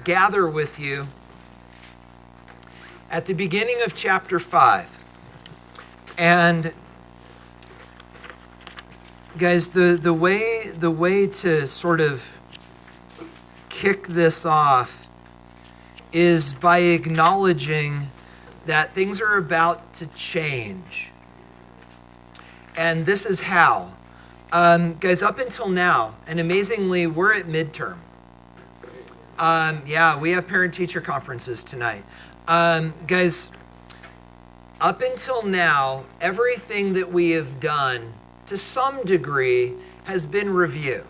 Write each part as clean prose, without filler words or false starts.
gather with you at the beginning of chapter 5. And guys, the way to sort of kick this off is by acknowledging that things are about to change. And this is how. Guys, up until now, and amazingly, we're at midterm. Yeah, we have parent-teacher conferences tonight. Guys, up until now, everything that we have done, to some degree, has been review.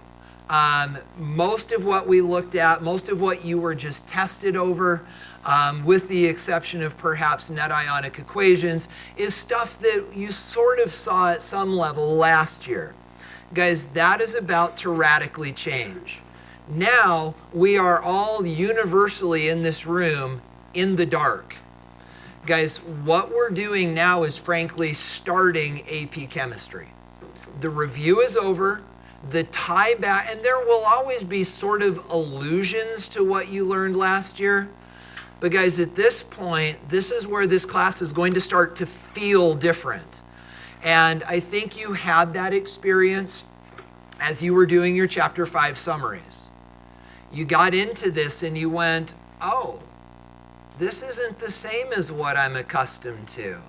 Most of what we looked at, most of what you were just tested over, with the exception of perhaps net ionic equations, is stuff that you sort of saw at some level last year. Guys, that is about to radically change. Now, we are all universally in this room in the dark. Guys, what we're doing now is frankly starting AP Chemistry. The review is over. The tie back, and there will always be sort of allusions to what you learned last year. But guys, at this point, this is where this class is going to start to feel different. And I think you had that experience as you were doing your chapter 5 summaries. You got into this and you went, oh, this isn't the same as what I'm accustomed to.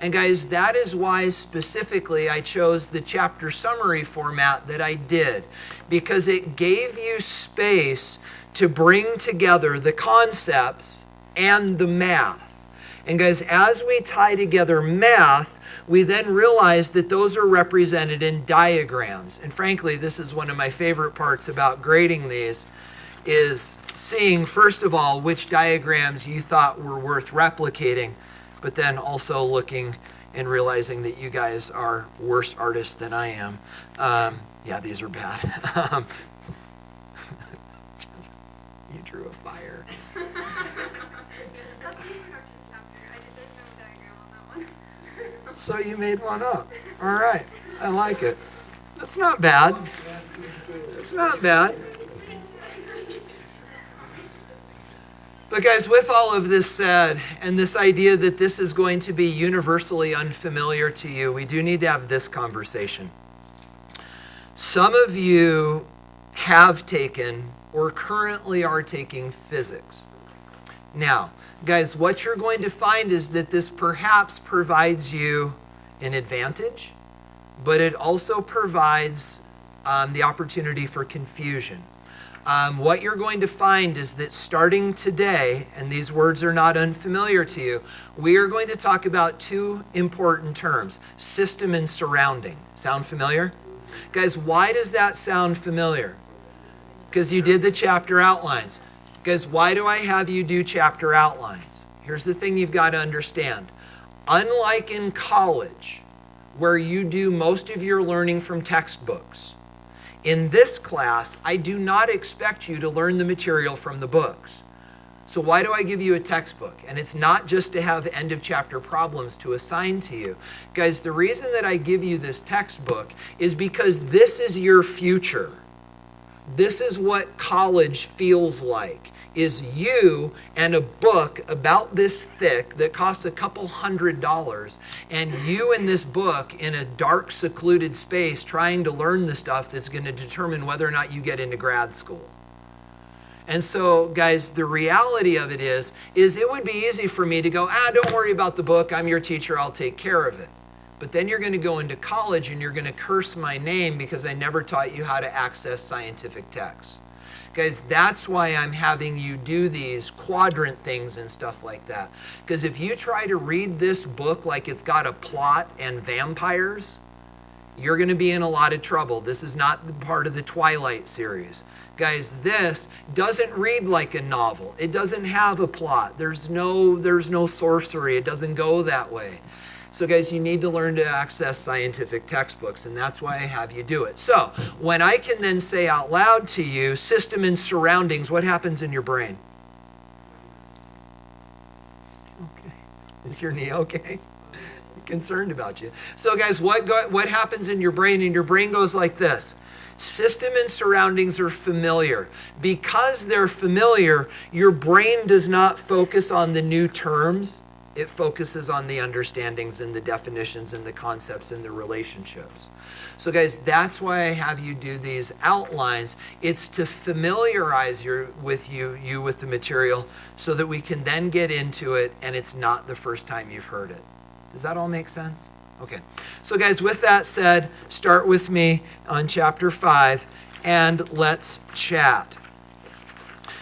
And guys, that is why specifically I chose the chapter summary format that I did, because it gave you space to bring together the concepts and the math. And guys, as we tie together math, we then realize that those are represented in diagrams. And frankly, this is one of my favorite parts about grading these, is seeing, first of all, which diagrams you thought were worth replicating, but then also looking and realizing that you guys are worse artists than I am. Yeah, these are bad. You drew a fire. That's the introduction chapter. There's no diagram on that one. So you made one up. All right, I like it. That's not bad. It's not bad. But guys, with all of this said, and this idea that this is going to be universally unfamiliar to you, we do need to have this conversation. Some of you have taken or currently are taking physics. Now, guys, what you're going to find is that this perhaps provides you an advantage, but it also provides the opportunity for confusion. What you're going to find is that starting today, and these words are not unfamiliar to you, we are going to talk about two important terms, system and surrounding. Sound familiar? Guys, why does that sound familiar? Because you did the chapter outlines. Guys, why do I have you do chapter outlines? Here's the thing you've got to understand. Unlike in college, where you do most of your learning from textbooks, in this class, I do not expect you to learn the material from the books. So why do I give you a textbook? And it's not just to have end of chapter problems to assign to you. Guys, the reason that I give you this textbook is because this is your future. This is what college feels like, is you and a book about this thick that costs a couple $100, and you in this book in a dark, secluded space trying to learn the stuff that's going to determine whether or not you get into grad school. And so, guys, the reality of it is it would be easy for me to go, don't worry about the book, I'm your teacher, I'll take care of it. But then you're going to go into college and you're going to curse my name because I never taught you how to access scientific texts. Guys, that's why I'm having you do these quadrant things and stuff like that. Because if you try to read this book like it's got a plot and vampires, you're going to be in a lot of trouble. This is not part of the Twilight series. Guys, this doesn't read like a novel. It doesn't have a plot. There's no sorcery. It doesn't go that way. So guys, you need to learn to access scientific textbooks, and that's why I have you do it. So when I can then say out loud to you, system and surroundings, what happens in your brain? Okay. Is your knee okay? concerned about you. So guys, what happens in your brain? And your brain goes like this. System and surroundings are familiar. Because they're familiar, your brain does not focus on the new terms. It focuses on the understandings and the definitions and the concepts and the relationships. So guys, that's why I have you do these outlines. It's to familiarize you with the material so that we can then get into it and it's not the first time you've heard it. Does that all make sense? Okay. So guys, with that said, start with me on chapter 5 and let's chat.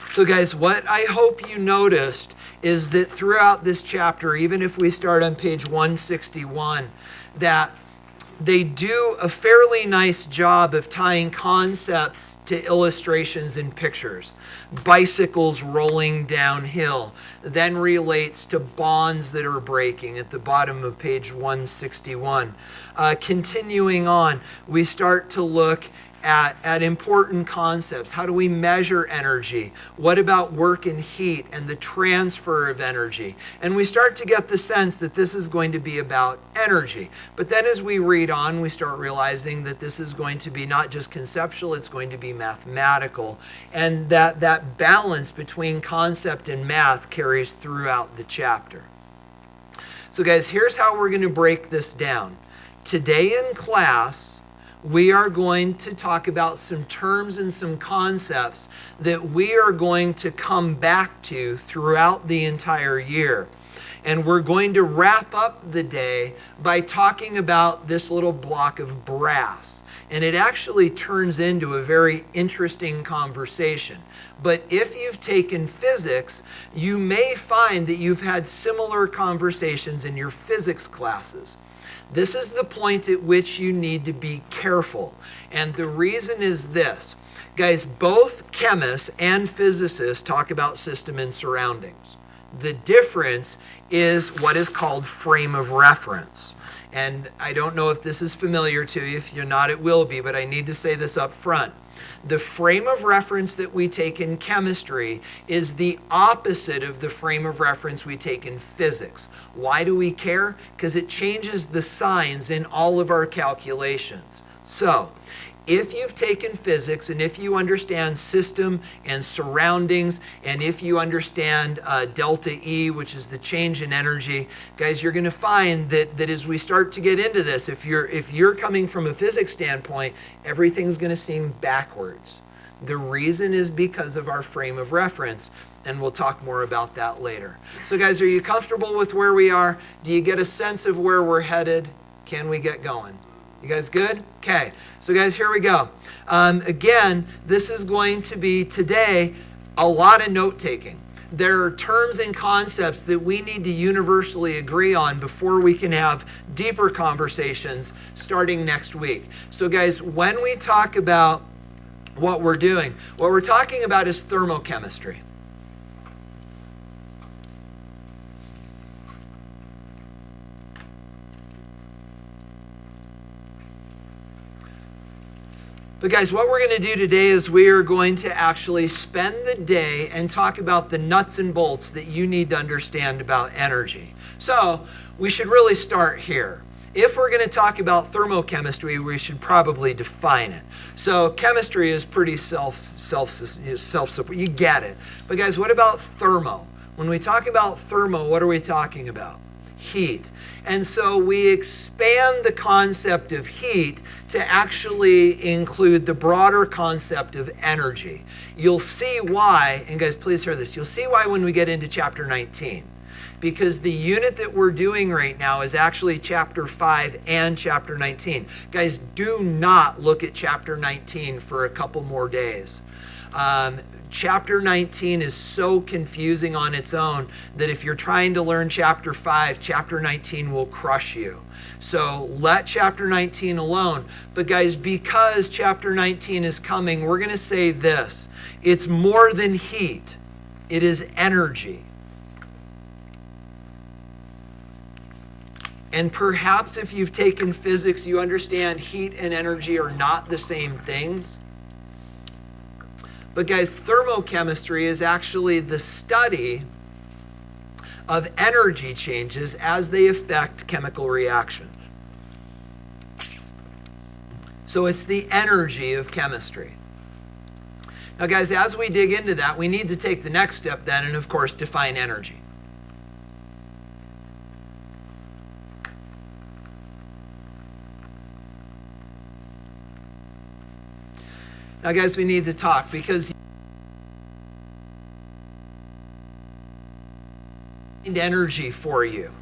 So guys, what I hope you noticed is that throughout this chapter, even if we start on page 161, that they do a fairly nice job of tying concepts to illustrations and pictures. Bicycles rolling downhill then relates to bonds that are breaking at the bottom of page 161. Continuing on, we start to look at important concepts. How do we measure energy? What about work and heat and the transfer of energy? And we start to get the sense that this is going to be about energy. But then as we read on, we start realizing that this is going to be not just conceptual, it's going to be mathematical. And that balance between concept and math carries throughout the chapter. So guys, here's how we're going to break this down. Today in class, we are going to talk about some terms and some concepts that we are going to come back to throughout the entire year. And we're going to wrap up the day by talking about this little block of brass. And it actually turns into a very interesting conversation. But if you've taken physics, you may find that you've had similar conversations in your physics classes. This is the point at which you need to be careful. And the reason is this. Guys, both chemists and physicists talk about system and surroundings. The difference is what is called frame of reference. And I don't know if this is familiar to you. If you're not, it will be, but I need to say this up front. The frame of reference that we take in chemistry is the opposite of the frame of reference we take in physics. Why do we care? Because it changes the signs in all of our calculations. So, if you've taken physics and if you understand system and surroundings and if you understand delta E, which is the change in energy, guys, you're going to find that as we start to get into this, if you're coming from a physics standpoint, everything's going to seem backwards. The reason is because of our frame of reference, and we'll talk more about that later. So guys, are you comfortable with where we are? Do you get a sense of where we're headed? Can we get going? You guys good? Okay. So guys, here we go. Again, this is going to be today a lot of note-taking. There are terms and concepts that we need to universally agree on before we can have deeper conversations starting next week. So guys, when we talk about what we're doing, what we're talking about is thermochemistry. But guys, what we're going to do today is we are going to actually spend the day and talk about the nuts and bolts that you need to understand about energy. So we should really start here. If we're going to talk about thermochemistry, we should probably define it. So chemistry is pretty self-support. You get it. But guys, what about thermo? When we talk about thermo, what are we talking about? Heat. And so we expand the concept of heat to actually include the broader concept of energy. You'll see why, and guys, please hear this, you'll see why when we get into chapter 19. Because the unit that we're doing right now is actually chapter 5 and chapter 19. Guys, do not look at chapter 19 for a couple more days. Chapter 19 is so confusing on its own that if you're trying to learn chapter 5, chapter 19 will crush you. So let chapter 19 alone. But guys, because chapter 19 is coming, we're going to say this. It's more than heat. It is energy. And perhaps if you've taken physics, you understand heat and energy are not the same things. But guys, thermochemistry is actually the study of energy changes as they affect chemical reactions. So it's the energy of chemistry. Now guys, as we dig into that, we need to take the next step then and of course define energy. Now guys, we need to talk because energy for you,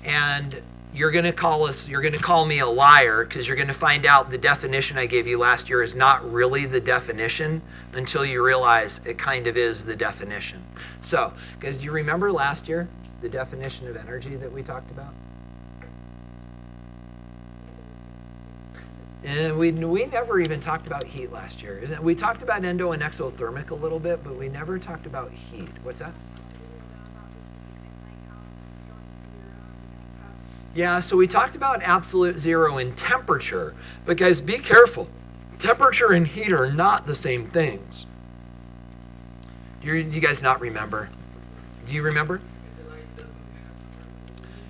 and you're going to call me a liar because you're going to find out the definition I gave you last year is not really the definition until you realize it kind of is the definition. So guys, do you remember last year the definition of energy that we talked about? And we never even talked about heat last year. We talked about endo and exothermic a little bit, but we never talked about heat. What's that? Yeah, so we talked about absolute zero in temperature, but guys, be careful. Temperature and heat are not the same things. Do you guys not remember? Do you remember?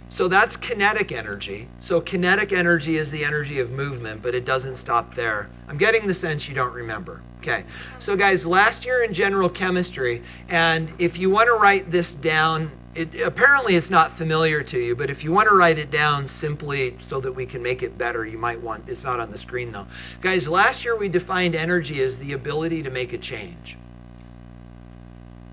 So that's kinetic energy. So kinetic energy is the energy of movement, but it doesn't stop there. I'm getting the sense you don't remember. Okay, so guys, last year in general chemistry, and if you want to write this down, apparently it's not familiar to you, but if you want to write it down simply so that we can make it better, you might want, it's not on the screen though. Guys, last year we defined energy as the ability to make a change.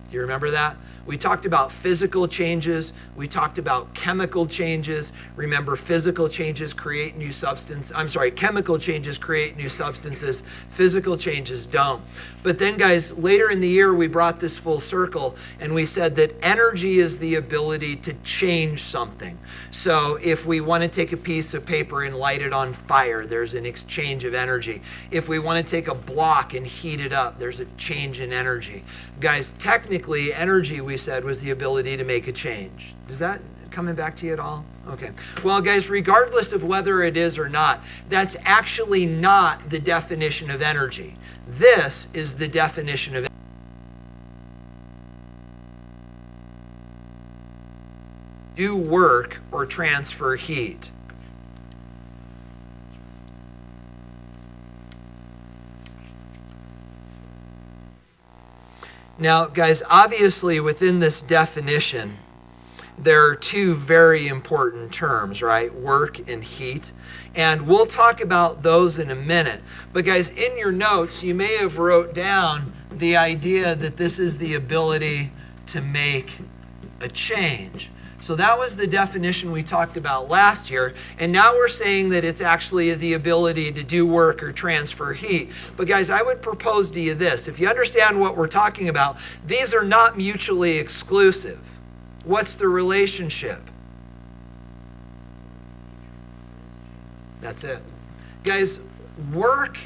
Do you remember that? We talked about physical changes. We talked about chemical changes. Remember, physical changes create new substance. I'm sorry, chemical changes create new substances. Physical changes don't. But then, guys, later in the year, we brought this full circle and we said that energy is the ability to change something. So if we want to take a piece of paper and light it on fire, there's an exchange of energy. If we want to take a block and heat it up, there's a change in energy. Guys, technically, energy, we said, was the ability to make a change. Is that coming back to you at all? Okay. Well, guys, regardless of whether it is or not, that's actually not the definition of energy. This is the definition of energy. Do work or transfer heat. Now, guys, obviously within this definition, there are two very important terms, right? Work and heat. And we'll talk about those in a minute. But guys, in your notes, you may have wrote down the idea that this is the ability to make a change. So that was the definition we talked about last year. And now we're saying that it's actually the ability to do work or transfer heat. But guys, I would propose to you this. If you understand what we're talking about, these are not mutually exclusive. What's the relationship? That's it. Guys, work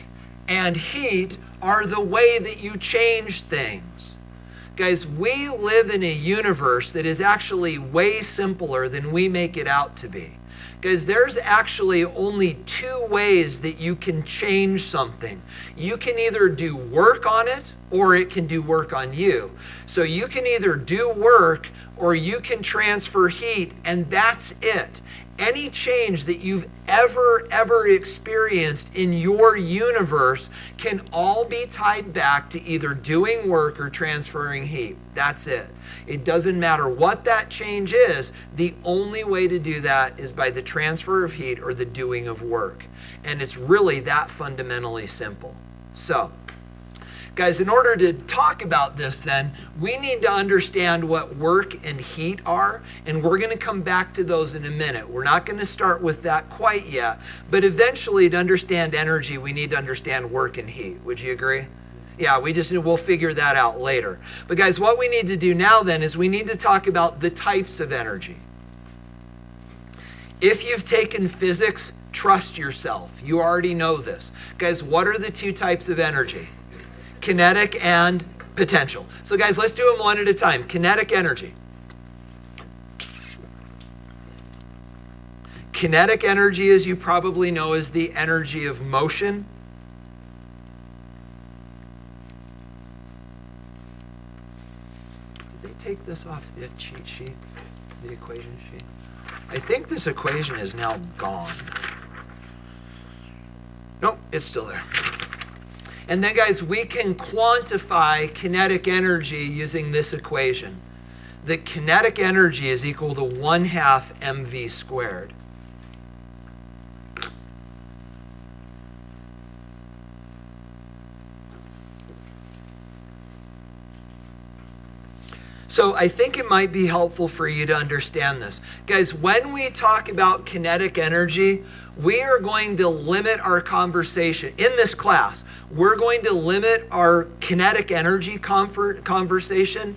and heat are the way that you change things. Guys, we live in a universe that is actually way simpler than we make it out to be. Guys, there's actually only two ways that you can change something. You can either do work on it or it can do work on you. So you can either do work or you can transfer heat, and that's it. Any change that you've ever experienced in your universe can all be tied back to either doing work or transferring heat. That's it. It doesn't matter what that change is. The only way to do that is by the transfer of heat or the doing of work. And it's really that fundamentally simple. So, guys, in order to talk about this then, we need to understand what work and heat are, and we're going to come back to those in a minute. We're not going to start with that quite yet, but eventually to understand energy, we need to understand work and heat. Would you agree? Yeah, we'll figure that out later. But guys, what we need to do now then is we need to talk about the types of energy. If you've taken physics, trust yourself. You already know this. Guys, what are the two types of energy? Kinetic and potential. So guys, let's do them one at a time. Kinetic energy. Kinetic energy, as you probably know, is the energy of motion. Did they take this off the cheat sheet? the equation sheet. I think this equation is now gone. Nope, it's still there. And then, guys, we can quantify kinetic energy using this equation. The kinetic energy is equal to 1/2 mv squared. So I think it might be helpful for you to understand this. Guys, when we talk about kinetic energy, we are going to limit our conversation. In this class, we're going to limit our kinetic energy conversation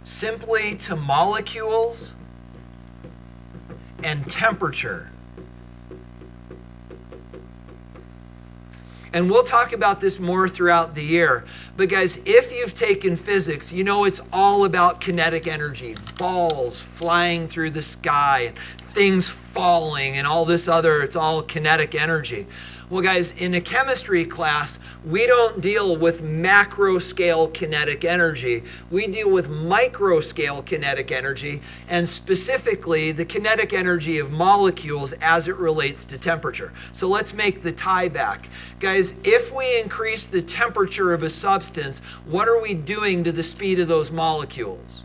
simply to molecules and temperature. And we'll talk about this more throughout the year. But guys, if you've taken physics, you know it's all about kinetic energy. Balls flying through the sky, things falling, and all this other, it's all kinetic energy. Well, guys, in a chemistry class, we don't deal with macro scale kinetic energy. We deal with micro scale kinetic energy, and specifically the kinetic energy of molecules as it relates to temperature. So let's make the tie back. Guys, if we increase the temperature of a substance, what are we doing to the speed of those molecules?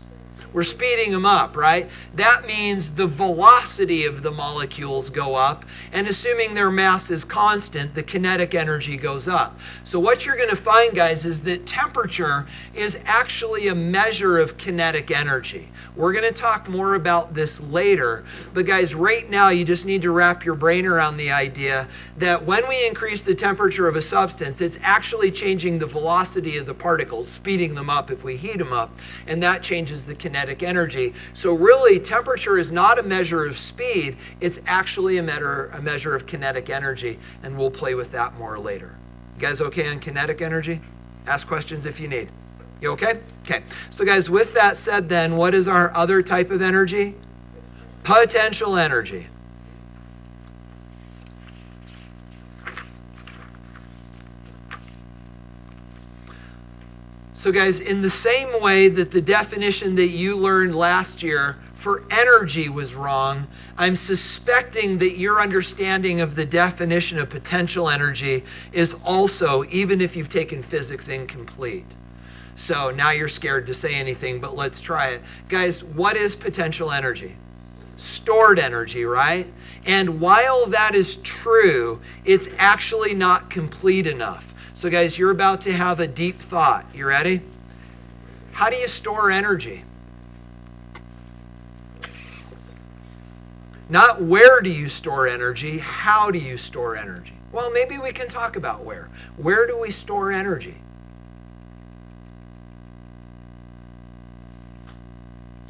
We're speeding them up, right? That means the velocity of the molecules go up, and assuming their mass is constant, the kinetic energy goes up. So what you're going to find, guys, is that temperature is actually a measure of kinetic energy. We're going to talk more about this later, but guys, right now you just need to wrap your brain around the idea that when we increase the temperature of a substance, it's actually changing the velocity of the particles, speeding them up if we heat them up, and that changes the kinetic energy. So really, temperature is not a measure of speed, it's actually a measure of kinetic energy, and we'll play with that more later. You guys okay on kinetic energy? Ask questions if you need. You okay? Okay. So guys, with that said then, what is our other type of energy? Potential energy. So guys, in the same way that the definition that you learned last year for energy was wrong, I'm suspecting that your understanding of the definition of potential energy is also, even if you've taken physics, incomplete. So now you're scared to say anything, but let's try it. Guys, what is potential energy? Stored energy, right? And while that is true, it's actually not complete enough. So guys, you're about to have a deep thought. You ready? How do you store energy? Not where do you store energy, how do you store energy? Well, maybe we can talk about where. Where do we store energy?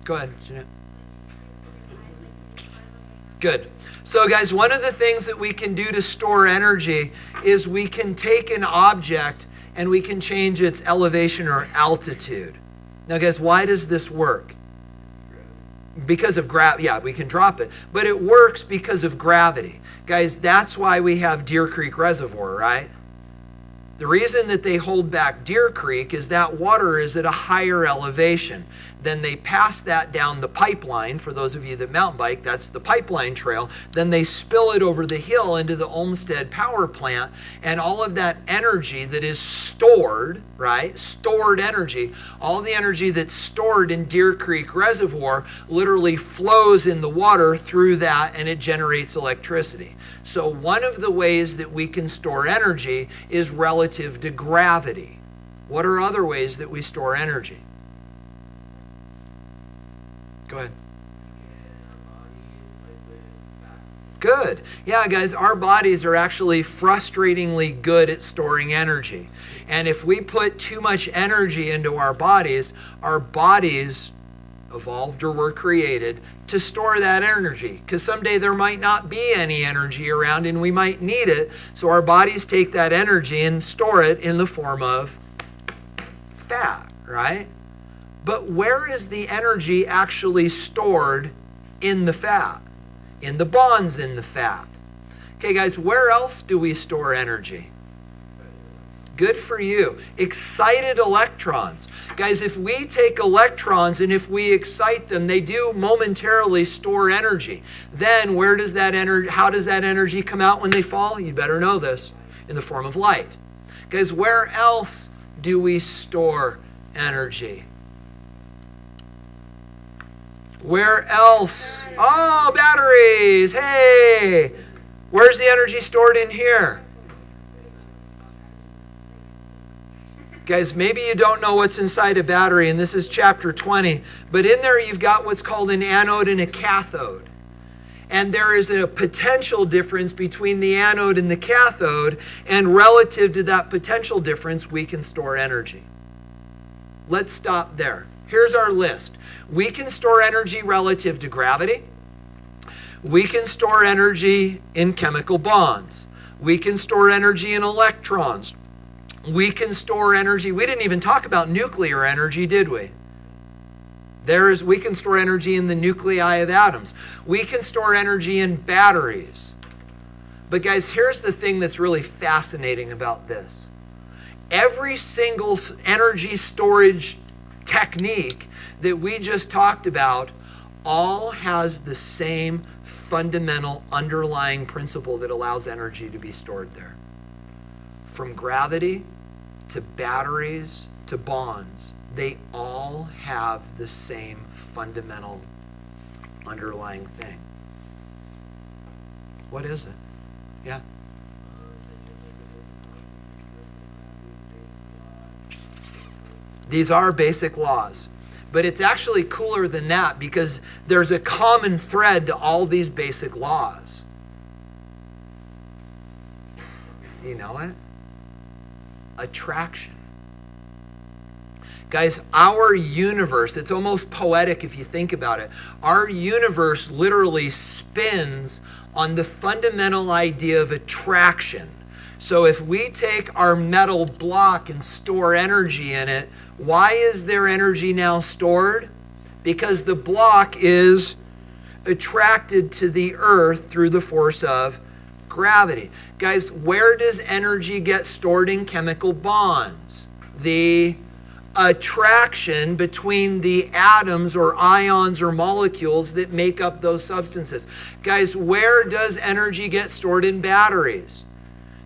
Go ahead, Jeanette. Good. So guys, one of the things that we can do to store energy is we can take an object and we can change its elevation or altitude. Now guys, why does this work? Because of gravity. Yeah, we can drop it. But it works because of gravity. Guys, that's why we have Deer Creek Reservoir, right? The reason that they hold back Deer Creek is that water is at a higher elevation. Then they pass that down the pipeline. For those of you that mountain bike, that's the pipeline trail. Then they spill it over the hill into the Olmsted power plant. And all of that energy that is stored, right? Stored energy. All the energy that's stored in Deer Creek Reservoir literally flows in the water through that, and it generates electricity. So one of the ways that we can store energy is relative to gravity. What are other ways that we store energy? Go ahead. Good. Yeah, guys, our bodies are actually frustratingly good at storing energy. And if we put too much energy into our bodies evolved or were created to store that energy. Because someday there might not be any energy around and we might need it. So our bodies take that energy and store it in the form of fat, right? But where is the energy actually stored in the fat? In the bonds in the fat. Okay, guys, where else do we store energy? Good for you. Excited electrons. Guys, if we take electrons and if we excite them, they do momentarily store energy. Then how does that energy come out when they fall? You better know this. In the form of light. Guys, where else do we store energy? Where else? Oh, batteries. Hey. Where's the energy stored in here? Guys, maybe you don't know what's inside a battery, and this is chapter 20, but in there you've got what's called an anode and a cathode. And there is a potential difference between the anode and the cathode, and relative to that potential difference, we can store energy. Let's stop there. Here's our list. We can store energy relative to gravity. We can store energy in chemical bonds. We can store energy in electrons. We can store energy. We didn't even talk about nuclear energy, did we? We can store energy in the nuclei of atoms. We can store energy in batteries. But guys, here's the thing that's really fascinating about this. Every single energy storage technique that we just talked about all has the same fundamental underlying principle that allows energy to be stored there. From gravity to batteries to bonds, they all have the same fundamental underlying thing. What is it? Yeah? These are basic laws. But it's actually cooler than that because there's a common thread to all these basic laws. Do you know it? Attraction. Guys, our universe, it's almost poetic if you think about it. Our universe literally spins on the fundamental idea of attraction. So if we take our metal block and store energy in it, why is there energy now stored? Because the block is attracted to the earth through the force of gravity. Guys, where does energy get stored in chemical bonds? The attraction between the atoms or ions or molecules that make up those substances. Guys, where does energy get stored in batteries?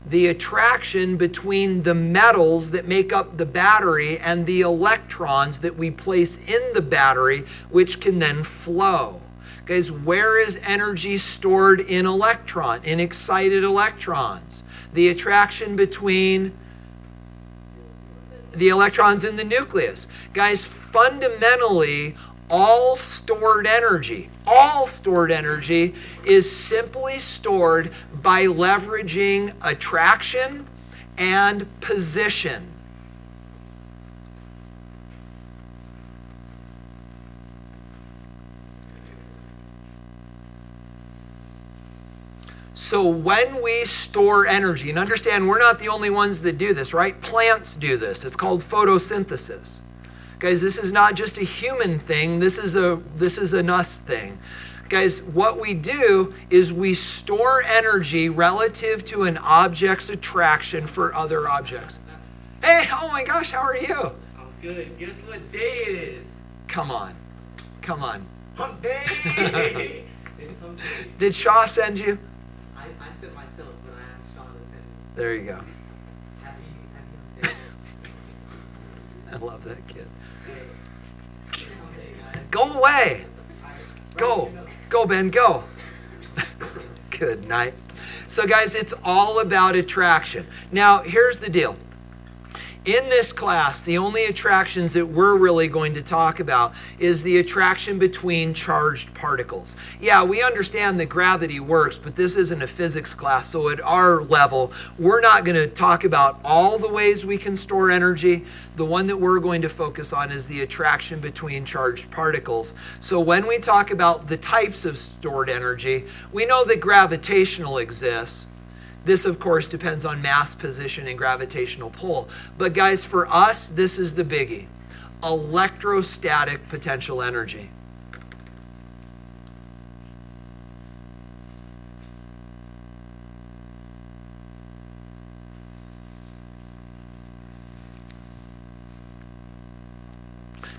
The attraction between the metals that make up the battery and the electrons that we place in the battery, which can then flow. Guys, where is energy stored in excited electrons? The attraction between the electrons in the nucleus. Guys, fundamentally, all stored energy is simply stored by leveraging attraction and position. So when we store energy, and understand we're not the only ones that do this, right? Plants do this. It's called photosynthesis. Guys, this is not just a human thing. This is an us thing. Guys, what we do is we store energy relative to an object's attraction for other objects. Hey, oh my gosh, how are you? I'm good. Guess what day it is? Come on. Hump day! It's hump day. Did Shaw send you? I sent myself, but I asked Sean to send me. There you go. Happy hump day. I love that kid. Hey, hump day, guys. Go away. Go. Go, Ben, go. Good night. So guys, it's all about attraction. Now, here's the deal. In this class, the only attractions that we're really going to talk about is the attraction between charged particles. Yeah, we understand that gravity works, but this isn't a physics class, so at our level, we're not going to talk about all the ways we can store energy. The one that we're going to focus on is the attraction between charged particles. So when we talk about the types of stored energy, we know that gravitational exists. This, of course, depends on mass, position, and gravitational pull. But guys, for us, this is the biggie. Electrostatic potential energy.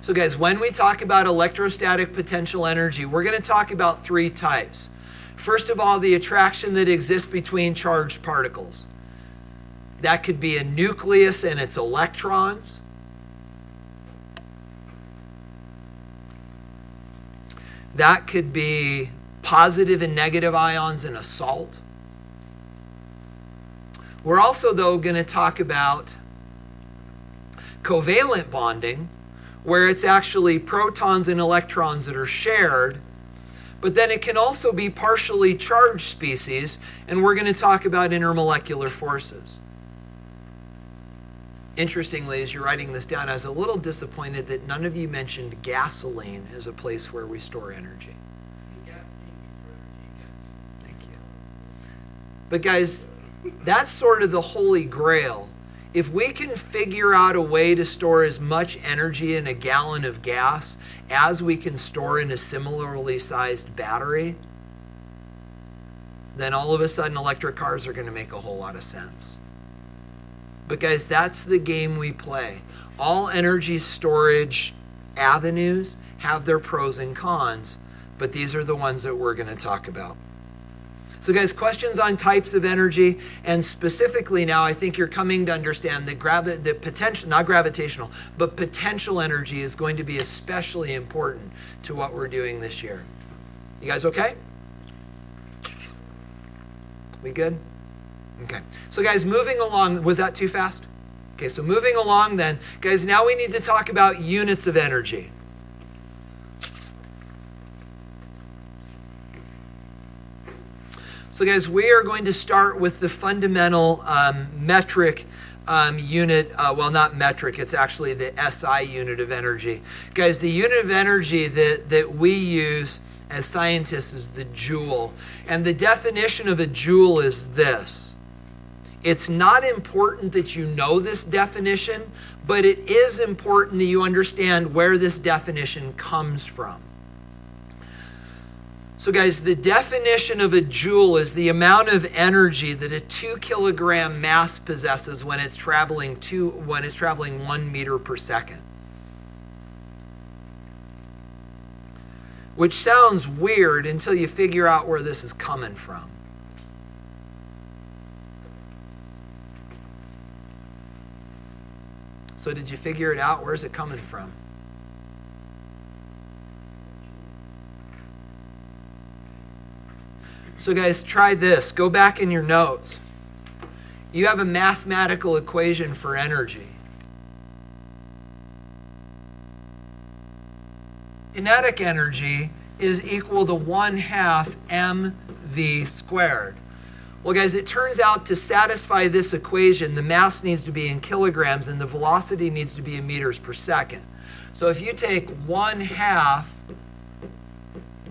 So guys, when we talk about electrostatic potential energy, we're going to talk about three types. First of all, the attraction that exists between charged particles. That could be a nucleus and its electrons. That could be positive and negative ions in a salt. We're also, though, going to talk about covalent bonding, where it's actually protons and electrons that are shared, but then it can also be partially charged species, and we're going to talk about intermolecular forces. Interestingly, as you're writing this down, I was a little disappointed that none of you mentioned gasoline as a place where we store energy. Thank you. But guys, that's sort of the holy grail. If we can figure out a way to store as much energy in a gallon of gas as we can store in a similarly sized battery, then all of a sudden electric cars are going to make a whole lot of sense. But guys, that's the game we play. All energy storage avenues have their pros and cons, but these are the ones that we're going to talk about. So guys, questions on types of energy, and specifically now I think you're coming to understand that potential, not gravitational, but potential energy is going to be especially important to what we're doing this year. You guys okay? We good? Okay. So guys, moving along, was that too fast? Okay, so moving along then, guys, now we need to talk about units of energy. So guys, we are going to start with the fundamental metric unit, well, not metric, it's actually the SI unit of energy. Guys, the unit of energy that we use as scientists is the joule. And the definition of a joule is this. It's not important that you know this definition, but it is important that you understand where this definition comes from. So guys, the definition of a joule is the amount of energy that a 2 kilogram mass possesses when it's traveling 1 meter per second. Which sounds weird until you figure out where this is coming from. So did you figure it out? Where's it coming from? So guys, try this. Go back in your notes. You have a mathematical equation for energy. Kinetic energy is equal to 1/2 mv squared. Well, guys, it turns out to satisfy this equation, the mass needs to be in kilograms and the velocity needs to be in meters per second. So if you take 1/2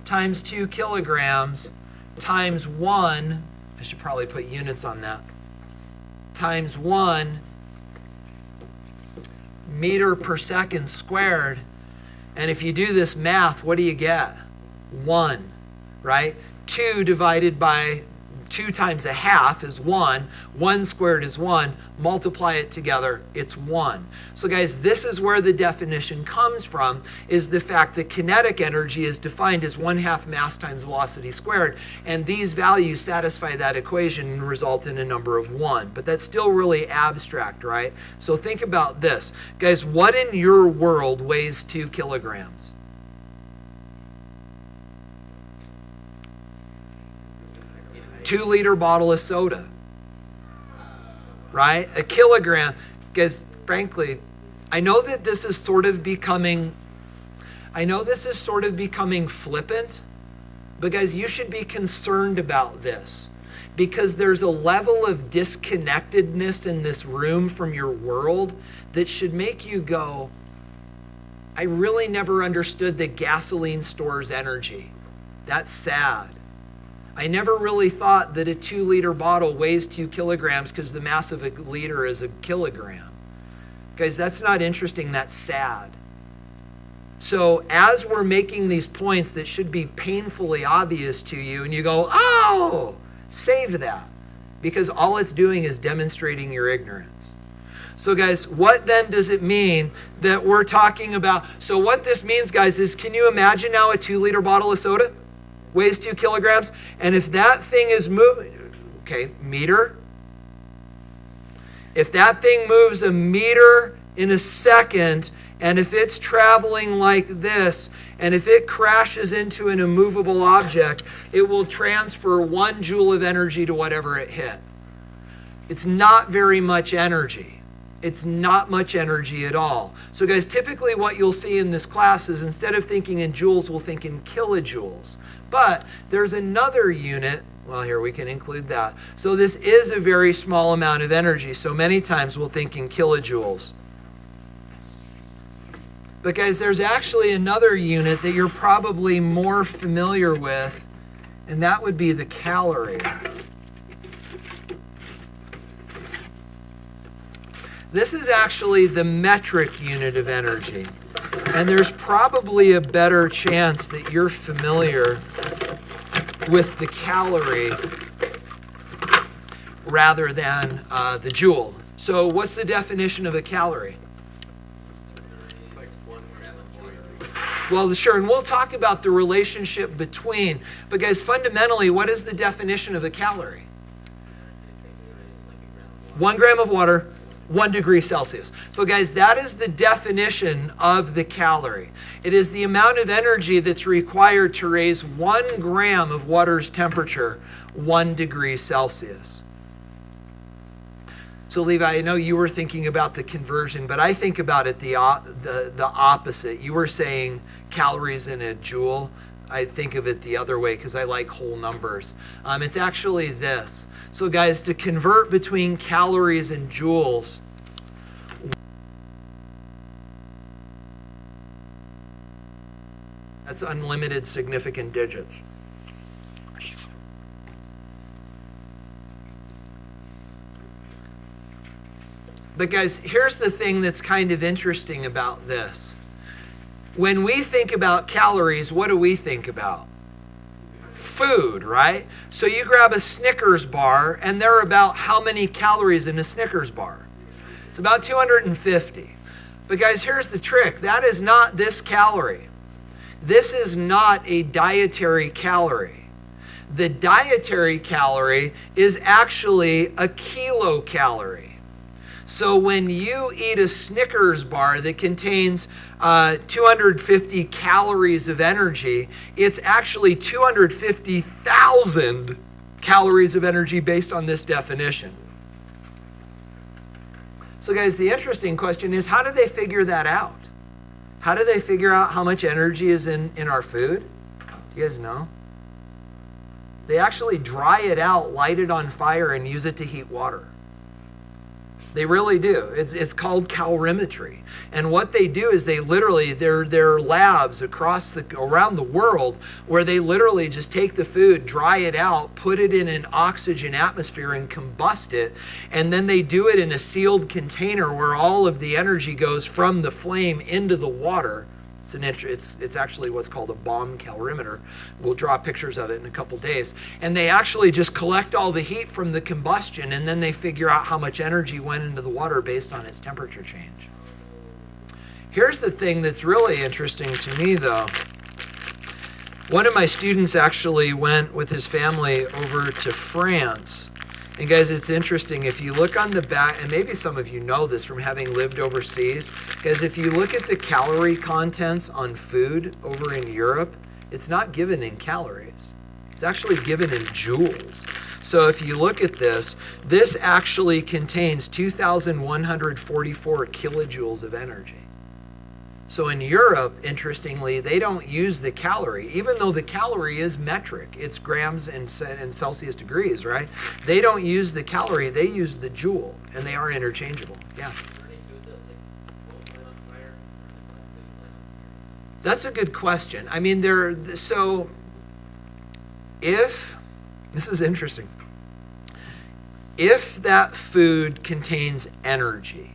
times 2 kilograms times 1, I should probably put units on that, times 1 meter per second squared, and if you do this math, what do you get? 1, right? 2 divided by 2 times 1/2 is 1. 1 squared is 1. Multiply it together, it's 1. So guys, this is where the definition comes from, is the fact that kinetic energy is defined as 1/2 mass times velocity squared. And these values satisfy that equation and result in a number of 1. But that's still really abstract, right? So think about this. Guys, what in your world weighs 2 kilograms? Two-liter bottle of soda, right? A kilogram. Guys, frankly, I know that this is sort of becoming flippant, but guys, you should be concerned about this because there's a level of disconnectedness in this room from your world that should make you go, I really never understood that gasoline stores energy. That's sad. I never really thought that a 2-liter bottle weighs 2 kilograms because the mass of a liter is a kilogram. Guys, that's not interesting, that's sad. So as we're making these points that should be painfully obvious to you, and you go, oh, save that, because all it's doing is demonstrating your ignorance. So guys, what then does it mean that we're talking about? So what this means, guys, is can you imagine now a 2-liter bottle of soda? Weighs 2 kilograms. And if that thing is moving, okay, meter. If that thing moves a meter in a second, and if it's traveling like this, and if it crashes into an immovable object, it will transfer 1 joule of energy to whatever it hit. It's not very much energy. It's not much energy at all. So guys, typically what you'll see in this class is instead of thinking in joules, we'll think in kilojoules. But there's another unit. Well, here we can include that. So this is a very small amount of energy. So many times we'll think in kilojoules. But guys, there's actually another unit that you're probably more familiar with, and that would be the calorie. This is actually the metric unit of energy. And there's probably a better chance that you're familiar with the calorie rather than the joule. So what's the definition of a calorie? It's like 1 gram of water. Well, sure, and we'll talk about the relationship between. But guys, fundamentally, what is the definition of a calorie? 1 gram of water, 1 degree Celsius. So guys, that is the definition of the calorie. It is the amount of energy that's required to raise 1 gram of water's temperature 1 degree Celsius. So Levi, I know you were thinking about the conversion, but I think about it the opposite. You were saying calories in a joule. I think of it the other way because I like whole numbers. It's actually this. So guys, to convert between calories and joules, that's unlimited significant digits. But guys, here's the thing that's kind of interesting about this. When we think about calories, what do we think about? Food, right? So you grab a Snickers bar, and there are about how many calories in a Snickers bar? It's about 250. But guys, here's the trick. That is not this calorie. This is not a dietary calorie. The dietary calorie is actually a kilocalorie. So when you eat a Snickers bar that contains 250 calories of energy, it's actually 250,000 calories of energy based on this definition. So guys, the interesting question is, how do they figure that out? How do they figure out how much energy is in our food? You guys know? They actually dry it out, light it on fire, and use it to heat water. They really do. It's called calorimetry. And what they do is they literally, there are labs around the world where they literally just take the food, dry it out, put it in an oxygen atmosphere and combust it. And then they do it in a sealed container where all of the energy goes from the flame into the water. It's actually what's called a bomb calorimeter. We'll draw pictures of it in a couple days. And they actually just collect all the heat from the combustion, and then they figure out how much energy went into the water based on its temperature change. Here's the thing that's really interesting to me, though. One of my students actually went with his family over to France. And guys, it's interesting, if you look on the back, and maybe some of you know this from having lived overseas, because if you look at the calorie contents on food over in Europe, it's not given in calories. It's actually given in joules. So if you look at this actually contains 2,144 kilojoules of energy. So in Europe, interestingly, they don't use the calorie, even though the calorie is metric. It's grams and Celsius degrees, right? They don't use the calorie, they use the joule, and they are interchangeable. Yeah. That's a good question. I mean, this is interesting. If that food contains energy,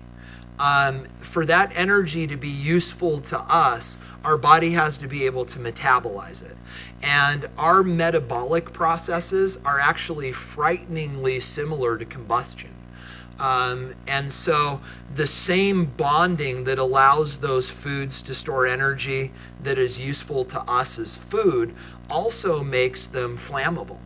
for that energy to be useful to us, our body has to be able to metabolize it. And our metabolic processes are actually frighteningly similar to combustion. And so the same bonding that allows those foods to store energy that is useful to us as food also makes them flammable.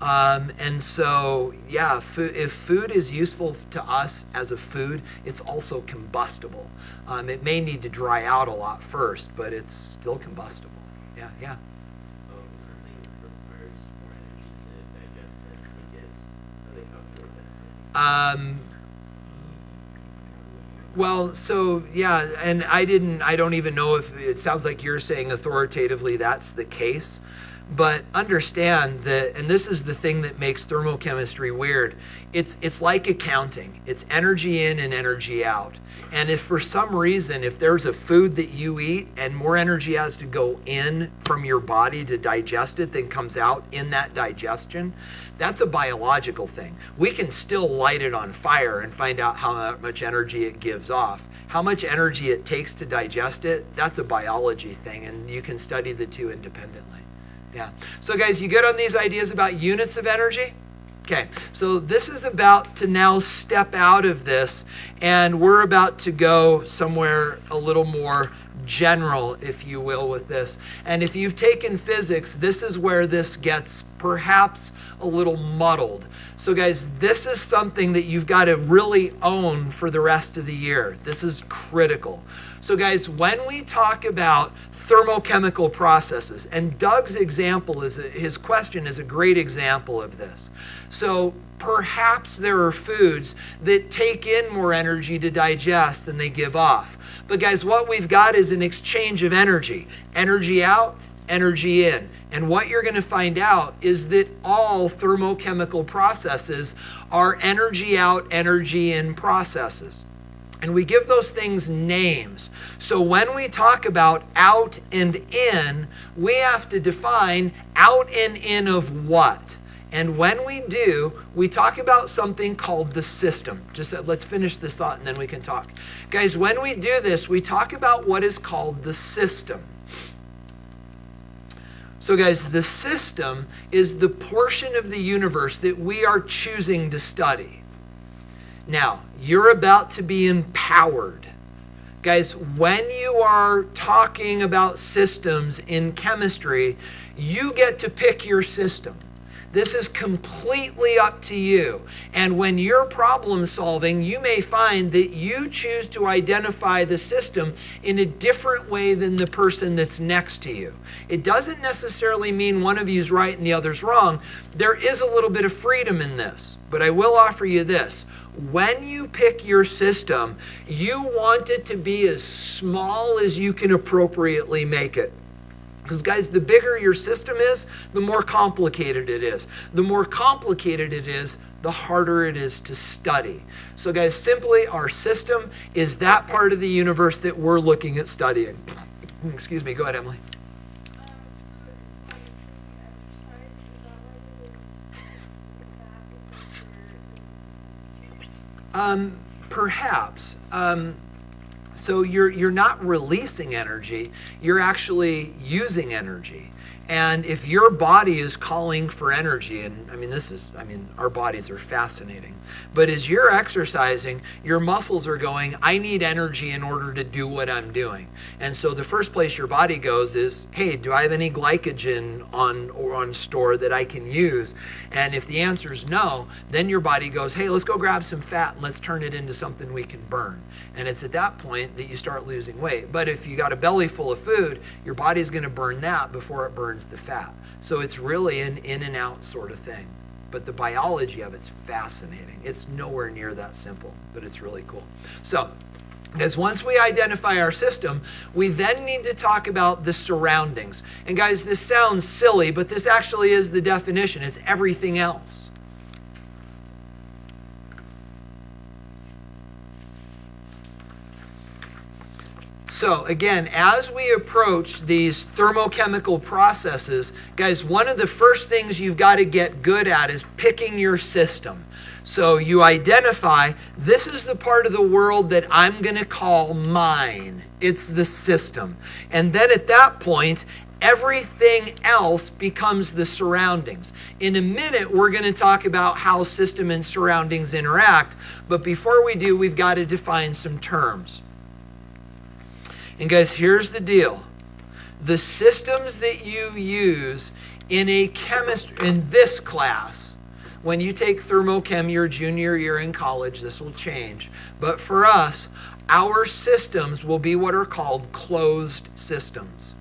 And so, yeah, if food is useful to us as a food, it's also combustible. It may need to dry out a lot first, but it's still combustible. Yeah. Something requires more energy to digest than food is. How do they calculate that? Well, so yeah, and I don't even know if it sounds like you're saying authoritatively that's the case. But understand that, and this is the thing that makes thermochemistry weird, it's like accounting. It's energy in and energy out. And if for some reason, if there's a food that you eat and more energy has to go in from your body to digest it than comes out in that digestion, that's a biological thing. We can still light it on fire and find out how much energy it gives off. How much energy it takes to digest it, that's a biology thing, and you can study the two independently. Yeah. So guys, you good on these ideas about units of energy? Okay, so this is about to now step out of this, and we're about to go somewhere a little more general, if you will, with this. And if you've taken physics, this is where this gets perhaps a little muddled. So guys, this is something that you've got to really own for the rest of the year. This is critical. So guys, when we talk about thermochemical processes, and Doug's example his question is a great example of this. So perhaps there are foods that take in more energy to digest than they give off. But guys, what we've got is an exchange of energy. Energy out, energy in. And what you're going to find out is that all thermochemical processes are energy out, energy in processes. And we give those things names. So when we talk about out and in, we have to define out and in of what. And when we do, we talk about something called the system. Let's finish this thought and then we can talk. Guys, when we do this, we talk about what is called the system. So guys, the system is the portion of the universe that we are choosing to study. Now, you're about to be empowered. Guys, when you are talking about systems in chemistry, you get to pick your system. This is completely up to you. And when you're problem solving, you may find that you choose to identify the system in a different way than the person that's next to you. It doesn't necessarily mean one of you is right and the other's wrong. There is a little bit of freedom in this, but I will offer you this. When you pick your system, you want it to be as small as you can appropriately make it. Because guys, the bigger your system is, the more complicated it is. The more complicated it is, the harder it is to study. So guys, simply our system is that part of the universe that we're looking at studying. Excuse me, go ahead, Emily. Perhaps. So you're not releasing energy, you're actually using energy. And if your body is calling for energy, and our bodies are fascinating, but as you're exercising, your muscles are going, I need energy in order to do what I'm doing. And so the first place your body goes is, hey, do I have any glycogen on store that I can use? And if the answer is no, then your body goes, hey, let's go grab some fat and let's turn it into something we can burn. And it's at that point that you start losing weight. But if you got a belly full of food, your body's going to burn that before it burns the fat. So it's really an in and out sort of thing. But the biology of it's fascinating. It's nowhere near that simple, but it's really cool. So, as once we identify our system, we then need to talk about the surroundings. And guys, this sounds silly, but this actually is the definition. It's everything else. So again, as we approach these thermochemical processes, guys, one of the first things you've got to get good at is picking your system. So you identify, this is the part of the world that I'm going to call mine. It's the system. And then at that point, Everything else becomes the surroundings. In a minute, we're going to talk about how system and surroundings interact. But before we do, we've got to define some terms. And guys, here's the deal. The systems that you use in this class, when you take thermochem your junior year in college, this will change. But for us, our systems will be what are called closed systems.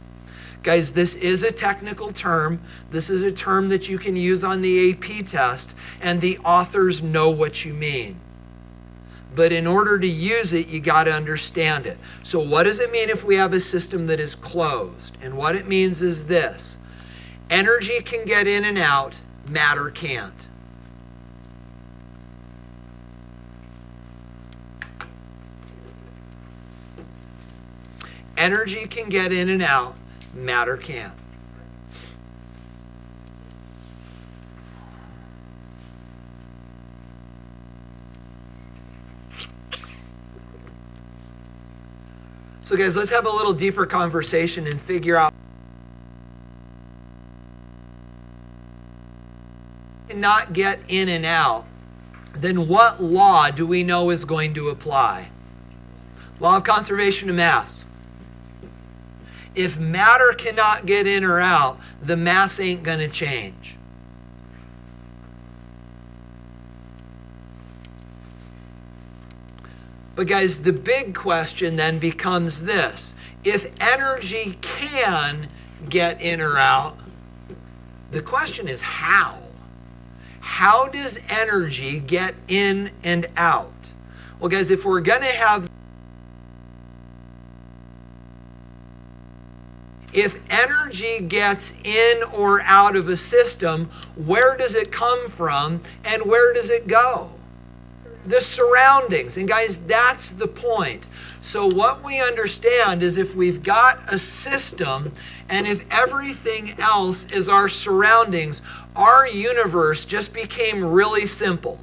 Guys, this is a technical term. This is a term that you can use on the AP test, and the authors know what you mean. But in order to use it, you got to understand it. So what does it mean if we have a system that is closed? And what it means is this. Energy can get in and out, matter can't. Energy can get in and out, matter can't. So guys, let's have a little deeper conversation and figure out. Not get in and out, then what law do we know is going to apply? Law of conservation of mass. If matter cannot get in or out, the mass ain't going to change. But guys, the big question then becomes this. If energy can get in or out, the question is how? How does energy get in and out? Well, guys, if we're going to have... If energy gets in or out of a system, where does it come from and where does it go? The surroundings. And guys, that's the point. So what we understand is if we've got a system and if everything else is our surroundings, our universe just became really simple.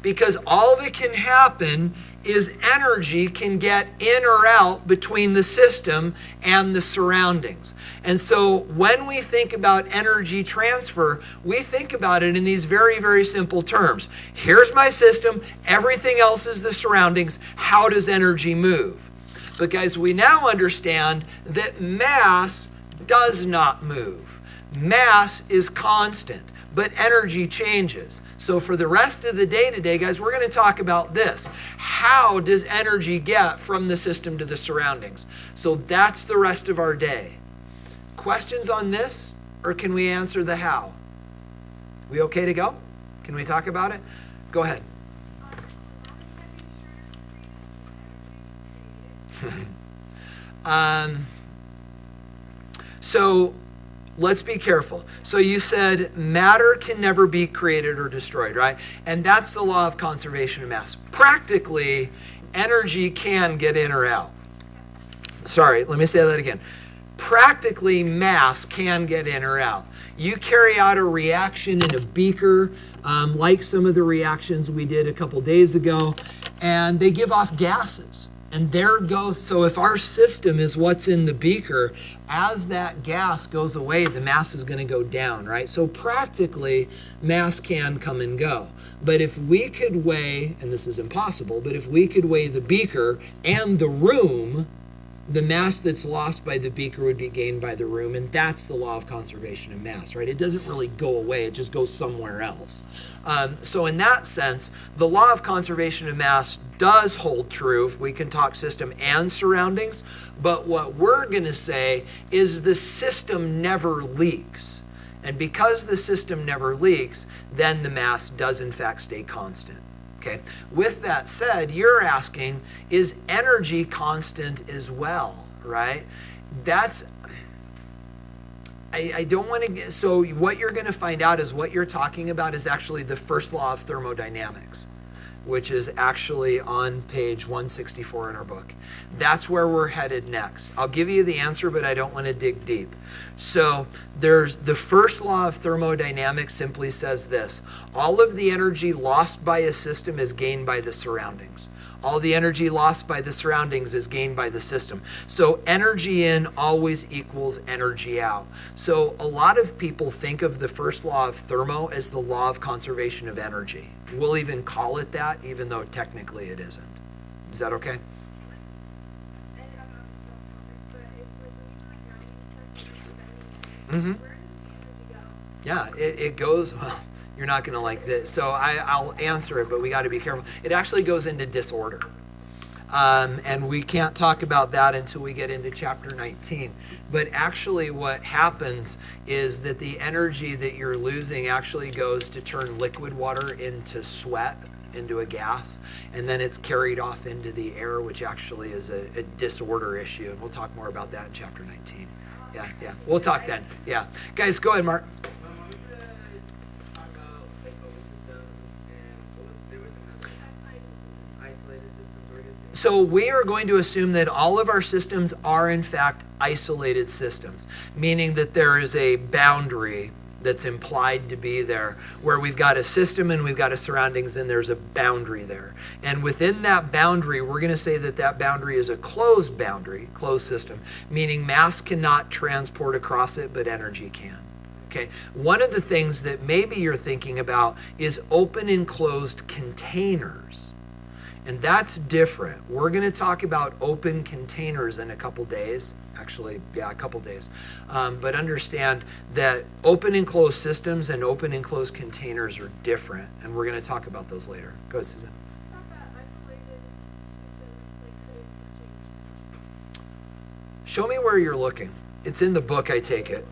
Because all that can happen is energy can get in or out between the system and the surroundings. And so when we think about energy transfer, we think about it in these very, very simple terms. Here's my system, everything else is the surroundings. How does energy move? But guys, we now understand that mass does not move. Mass is constant, but energy changes. So for the rest of the day today, guys, we're going to talk about this. How does energy get from the system to the surroundings? So that's the rest of our day. Questions on this, or can we answer the how? We okay to go? Can we talk about it? Go ahead. So let's be careful. So you said matter can never be created or destroyed, right? And that's the law of conservation of mass. Practically, energy can get in or out. Sorry, let me say that again. Practically, mass can get in or out. You carry out a reaction in a beaker, like some of the reactions we did a couple days ago, and they give off gases. And there goes, so if our system is what's in the beaker, as that gas goes away, the mass is going to go down, right? So practically, mass can come and go. But if we could weigh, and this is impossible, but if we could weigh the beaker and the room, the mass that's lost by the beaker would be gained by the room, and that's the law of conservation of mass, right? It doesn't really go away, it just goes somewhere else. So in that sense, the law of conservation of mass does hold true if we can talk system and surroundings, but what we're going to say is the system never leaks. And because the system never leaks, then the mass does in fact stay constant. Okay. With that said, you're asking, is energy constant as well, right? That's, I don't want to get, so what you're going to find out is what you're talking about is actually the first law of thermodynamics. which is actually on page 164 in our book. That's where we're headed next. I'll give you the answer, but I don't want to dig deep. So there's the first law of thermodynamics simply says this: all of the energy lost by a system is gained by the surroundings. All the energy lost by the surroundings is gained by the system. So energy in always equals energy out. So a lot of people think of the first law of thermo as the law of conservation of energy. We'll even call it that, even though technically it isn't. Is that okay? Mm-hmm. Yeah, it goes, well, you're not going to like this. So I'll answer it, but we got to be careful. It actually goes into disorder. And we can't talk about that until we get into chapter 19. But actually what happens is that the energy that you're losing actually goes to turn liquid water into sweat, into a gas, and then it's carried off into the air, which actually is a disorder issue. And we'll talk more about that in chapter 19. Yeah. We'll talk then. Yeah. Guys, go ahead, Mark. So we are going to assume that all of our systems are in fact isolated systems, meaning that there is a boundary that's implied to be there, where we've got a system and we've got a surroundings and there's a boundary there. And within that boundary, we're going to say that that boundary is a closed boundary, closed system, meaning mass cannot transport across it, but energy can. Okay. One of the things that maybe you're thinking about is open and closed containers. And that's different. We're going to talk about open containers in a couple days. Actually, yeah, a couple days. But understand that open and closed systems and open and closed containers are different. And we're going to talk about those later. Go ahead, Susan. Show me where you're looking. It's in the book, I take it.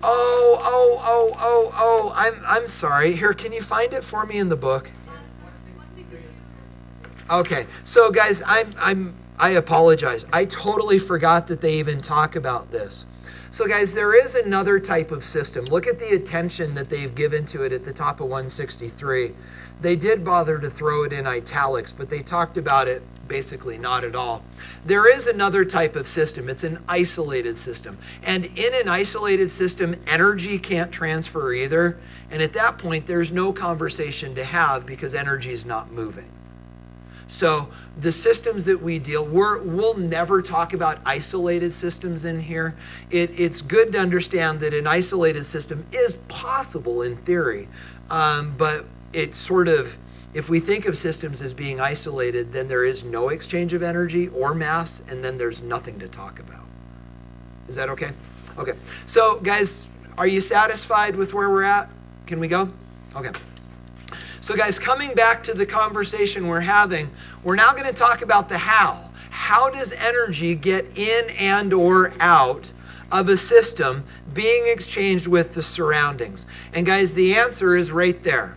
Oh, I'm sorry. Here, can you find it for me in the book? Okay, so guys, I apologize. I totally forgot that they even talk about this. So guys, there is another type of system. Look at the attention that they've given to it at the top of 163. They did bother to throw it in italics, but they talked about it basically not at all. There is another type of system. It's an isolated system. And in an isolated system, energy can't transfer either. And at that point, there's no conversation to have because energy is not moving. So the systems that we we'll never talk about isolated systems in here. It's good to understand that an isolated system is possible in theory, but it's sort of, if we think of systems as being isolated, then there is no exchange of energy or mass, and then there's nothing to talk about. Is that okay? Okay. So guys, are you satisfied with where we're at? Can we go? Okay. So guys, coming back to the conversation we're having, we're now going to talk about the how. How does energy get in and or out of a system being exchanged with the surroundings? And guys, the answer is right there.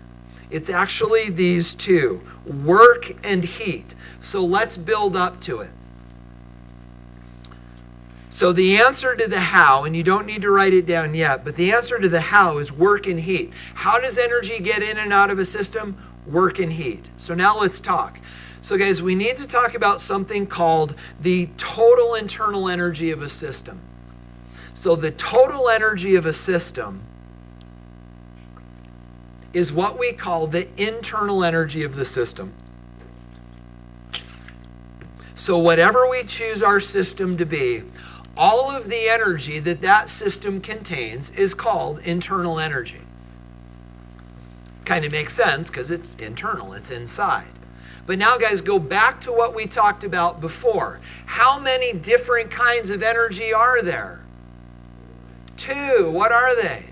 It's actually these two, work and heat. So let's build up to it. So the answer to the how, and you don't need to write it down yet, but the answer to the how is work and heat. How does energy get in and out of a system? Work and heat. So now let's talk. So guys, we need to talk about something called the total internal energy of a system. So the total energy of a system is what we call the internal energy of the system. So whatever we choose our system to be, all of the energy that that system contains is called internal energy. Kind of makes sense because it's internal, it's inside. But now guys, go back to what we talked about before. How many different kinds of energy are there? 2. What are they?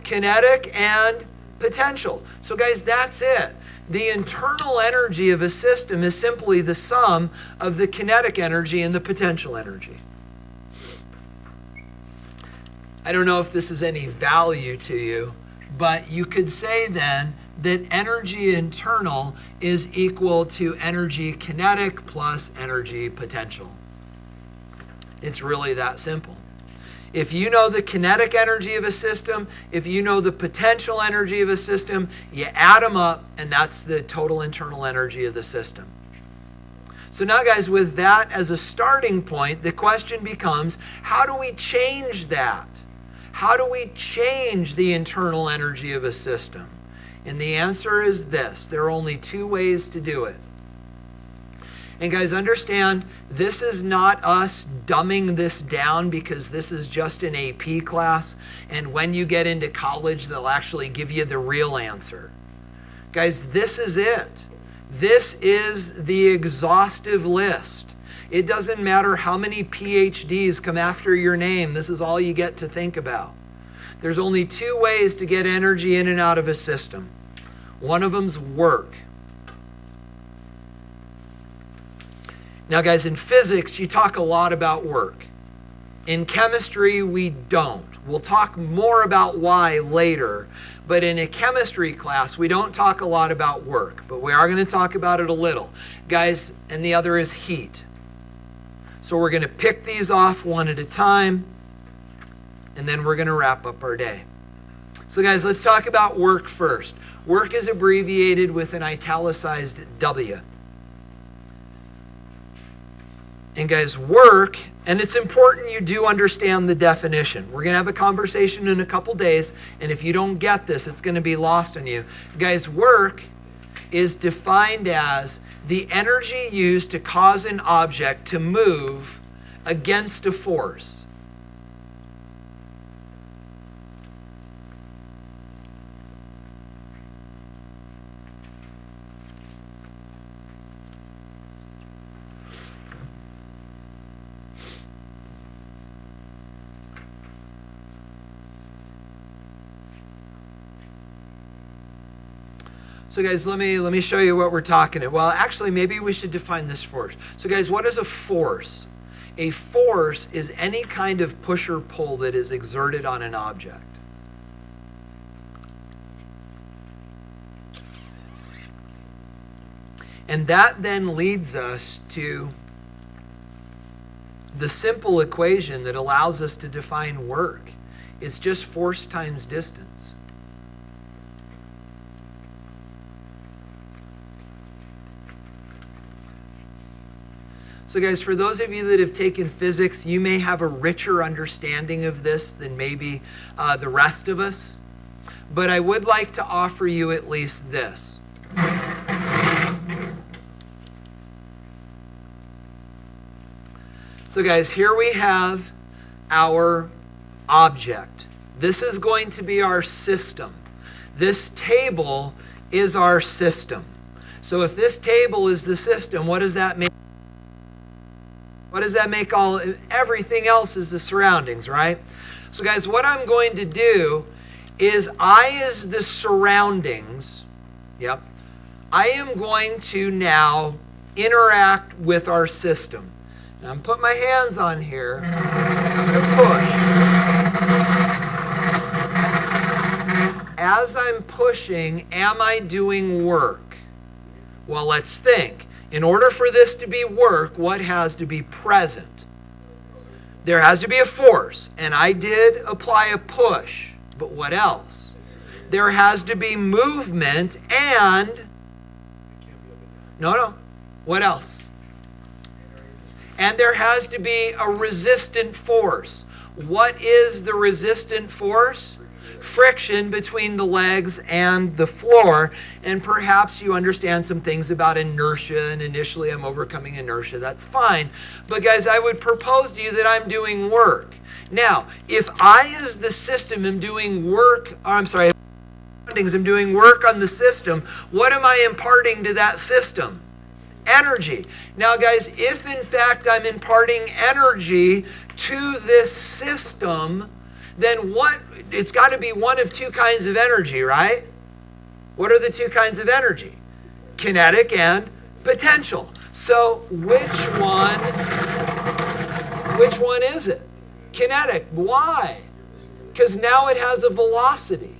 Kinetic and potential. So guys, that's it. The internal energy of a system is simply the sum of the kinetic energy and the potential energy. I don't know if this is any value to you, but you could say then that energy internal is equal to energy kinetic plus energy potential. It's really that simple. If you know the kinetic energy of a system, if you know the potential energy of a system, you add them up, and that's the total internal energy of the system. So now, guys, with that as a starting point, the question becomes, how do we change that? How do we change the internal energy of a system? And the answer is this. There are only two ways to do it. And guys, understand, this is not us dumbing this down because this is just an AP class. And when you get into college, they'll actually give you the real answer. Guys, this is it. This is the exhaustive list. It doesn't matter how many PhDs come after your name. This is all you get to think about. There's only two ways to get energy in and out of a system. One of them's work. Now, guys, in physics, you talk a lot about work. In chemistry, we don't. We'll talk more about why later. But in a chemistry class, we don't talk a lot about work. But we are going to talk about it a little. Guys, and the other is heat. So we're going to pick these off one at a time. And then we're going to wrap up our day. So, guys, let's talk about work first. Work is abbreviated with an italicized W. And guys, work, and it's important you do understand the definition. We're going to have a conversation in a couple days, and if you don't get this, it's going to be lost on you. Guys, work is defined as the energy used to cause an object to move against a force. So guys, let me show you what we're talking about. Well, actually, maybe we should define this first. So guys, what is a force? A force is any kind of push or pull that is exerted on an object. And that then leads us to the simple equation that allows us to define work. It's just force times distance. So guys, for those of you that have taken physics, you may have a richer understanding of this than maybe the rest of us. But I would like to offer you at least this. So guys, here we have our object. This is going to be our system. This table is our system. So if this table is the system, what does that mean? What does that make everything else is the surroundings, right? So guys, what I'm going to do is I as the surroundings, I am going to now interact with our system. Now I'm putting my hands on here. I'm going to push. As I'm pushing, am I doing work? Well, let's think. In order for this to be work, what has to be present? There has to be a force. And I did apply a push. But what else? There has to be movement and... No. What else? And there has to be a resistant force. What is the resistant force? Friction between the legs and the floor. And perhaps you understand some things about inertia, and initially I'm overcoming inertia. That's fine. But guys, I would propose to you that I'm doing work. Now, if I as the system am doing work, I'm doing work on the system, what am I imparting to that system? Energy. Now guys, if in fact I'm imparting energy to this system, then it's got to be one of two kinds of energy, right? What are the two kinds of energy? Kinetic and potential. So which one is it? Kinetic. Why? Because now it has a velocity,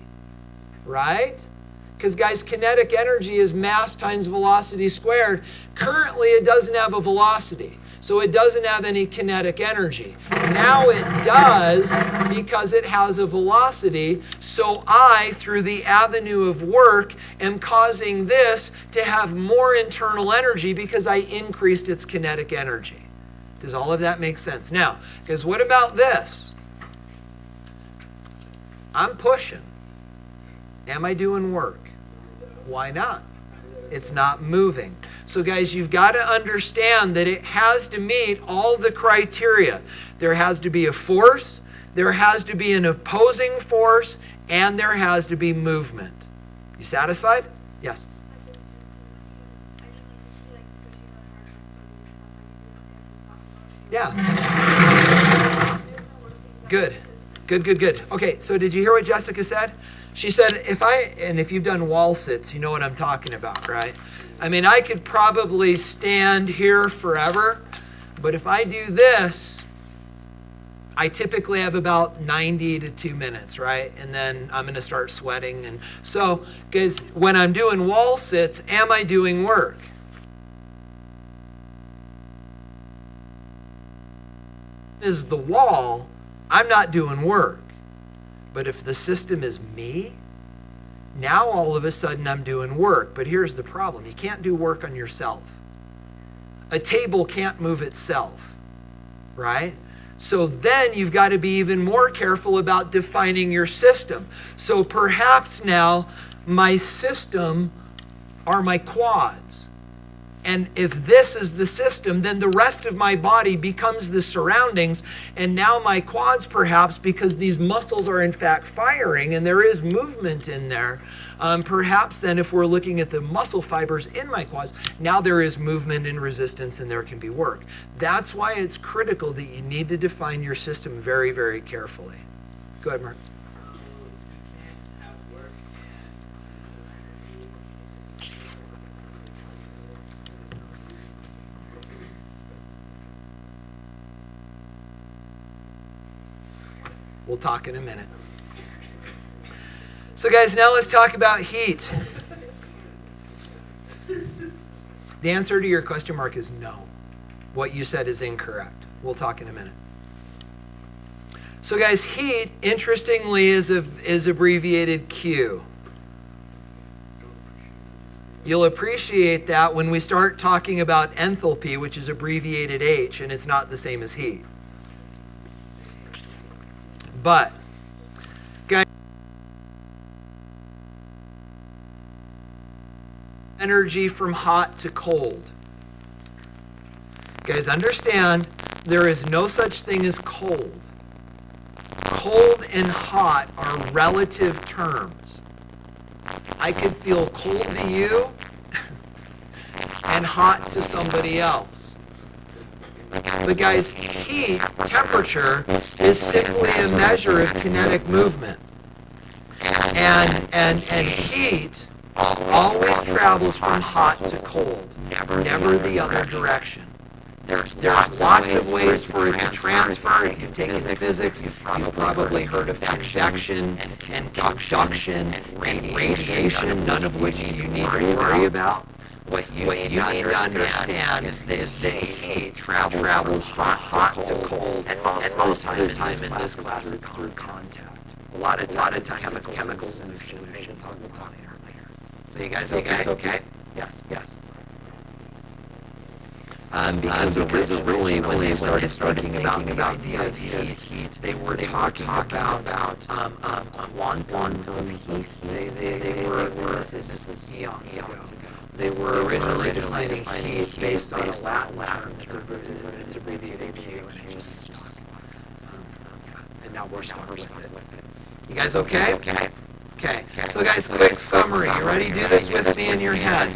right? Because guys, kinetic energy is mass times velocity squared. Currently, it doesn't have a velocity. So it doesn't have any kinetic energy. Now it does because it has a velocity. So I, through the avenue of work, am causing this to have more internal energy because I increased its kinetic energy. Does all of that make sense? Now, because what about this? I'm pushing. Am I doing work? Why not? It's not moving. So guys, you've got to understand that it has to meet all the criteria. There has to be a force, there has to be an opposing force, and there has to be movement. You satisfied? Yes. Yeah. Good. Good. Okay, so did you hear what Jessica said? She said, if you've done wall sits, you know what I'm talking about, right? I mean, I could probably stand here forever, but if I do this, I typically have about 90 to 2 minutes, right? And then I'm going to start sweating. And so, guys, when I'm doing wall sits, am I doing work? Is the wall, I'm not doing work. But if the system is me, now all of a sudden I'm doing work. But here's the problem. You can't do work on yourself. A table can't move itself, right? So then you've got to be even more careful about defining your system. So perhaps now my system are my quads. And if this is the system, then the rest of my body becomes the surroundings. And now my quads, perhaps, because these muscles are in fact firing and there is movement in there, perhaps then if we're looking at the muscle fibers in my quads, now there is movement and resistance and there can be work. That's why it's critical that you need to define your system very, very carefully. Go ahead, Mark. We'll talk in a minute. So guys, now let's talk about heat. The answer to your question mark is no. What you said is incorrect. We'll talk in a minute. So guys, heat, interestingly, is abbreviated Q. You'll appreciate that when we start talking about enthalpy, which is abbreviated H, and it's not the same as heat. But, guys, energy from hot to cold. Guys, understand there is no such thing as cold. Cold and hot are relative terms. I could feel cold to you and hot to somebody else. But guys, heat, temperature, is simply a measure of kinetic movement. And heat always travels from hot to cold, never the other direction. There's lots of ways for it to transfer. If you've taken physics, you've probably heard of convection and conduction and radiation, none of which you need to worry about. What you need to understand is that heat travels from hot to cold, and most of the time in this class it's through contact. A lot of times chemicals in a solution. We'll talk later. So you guys okay? Yes. Because originally when they started thinking about the idea of heat, they were talking about quantum heat. They were this is eons ago. They were originally defining heat based on a Latin term. It's abbreviated Q, and it just and now we're with it. You guys okay? Okay. So guys, quick summary. You ready? Do this with me in your head.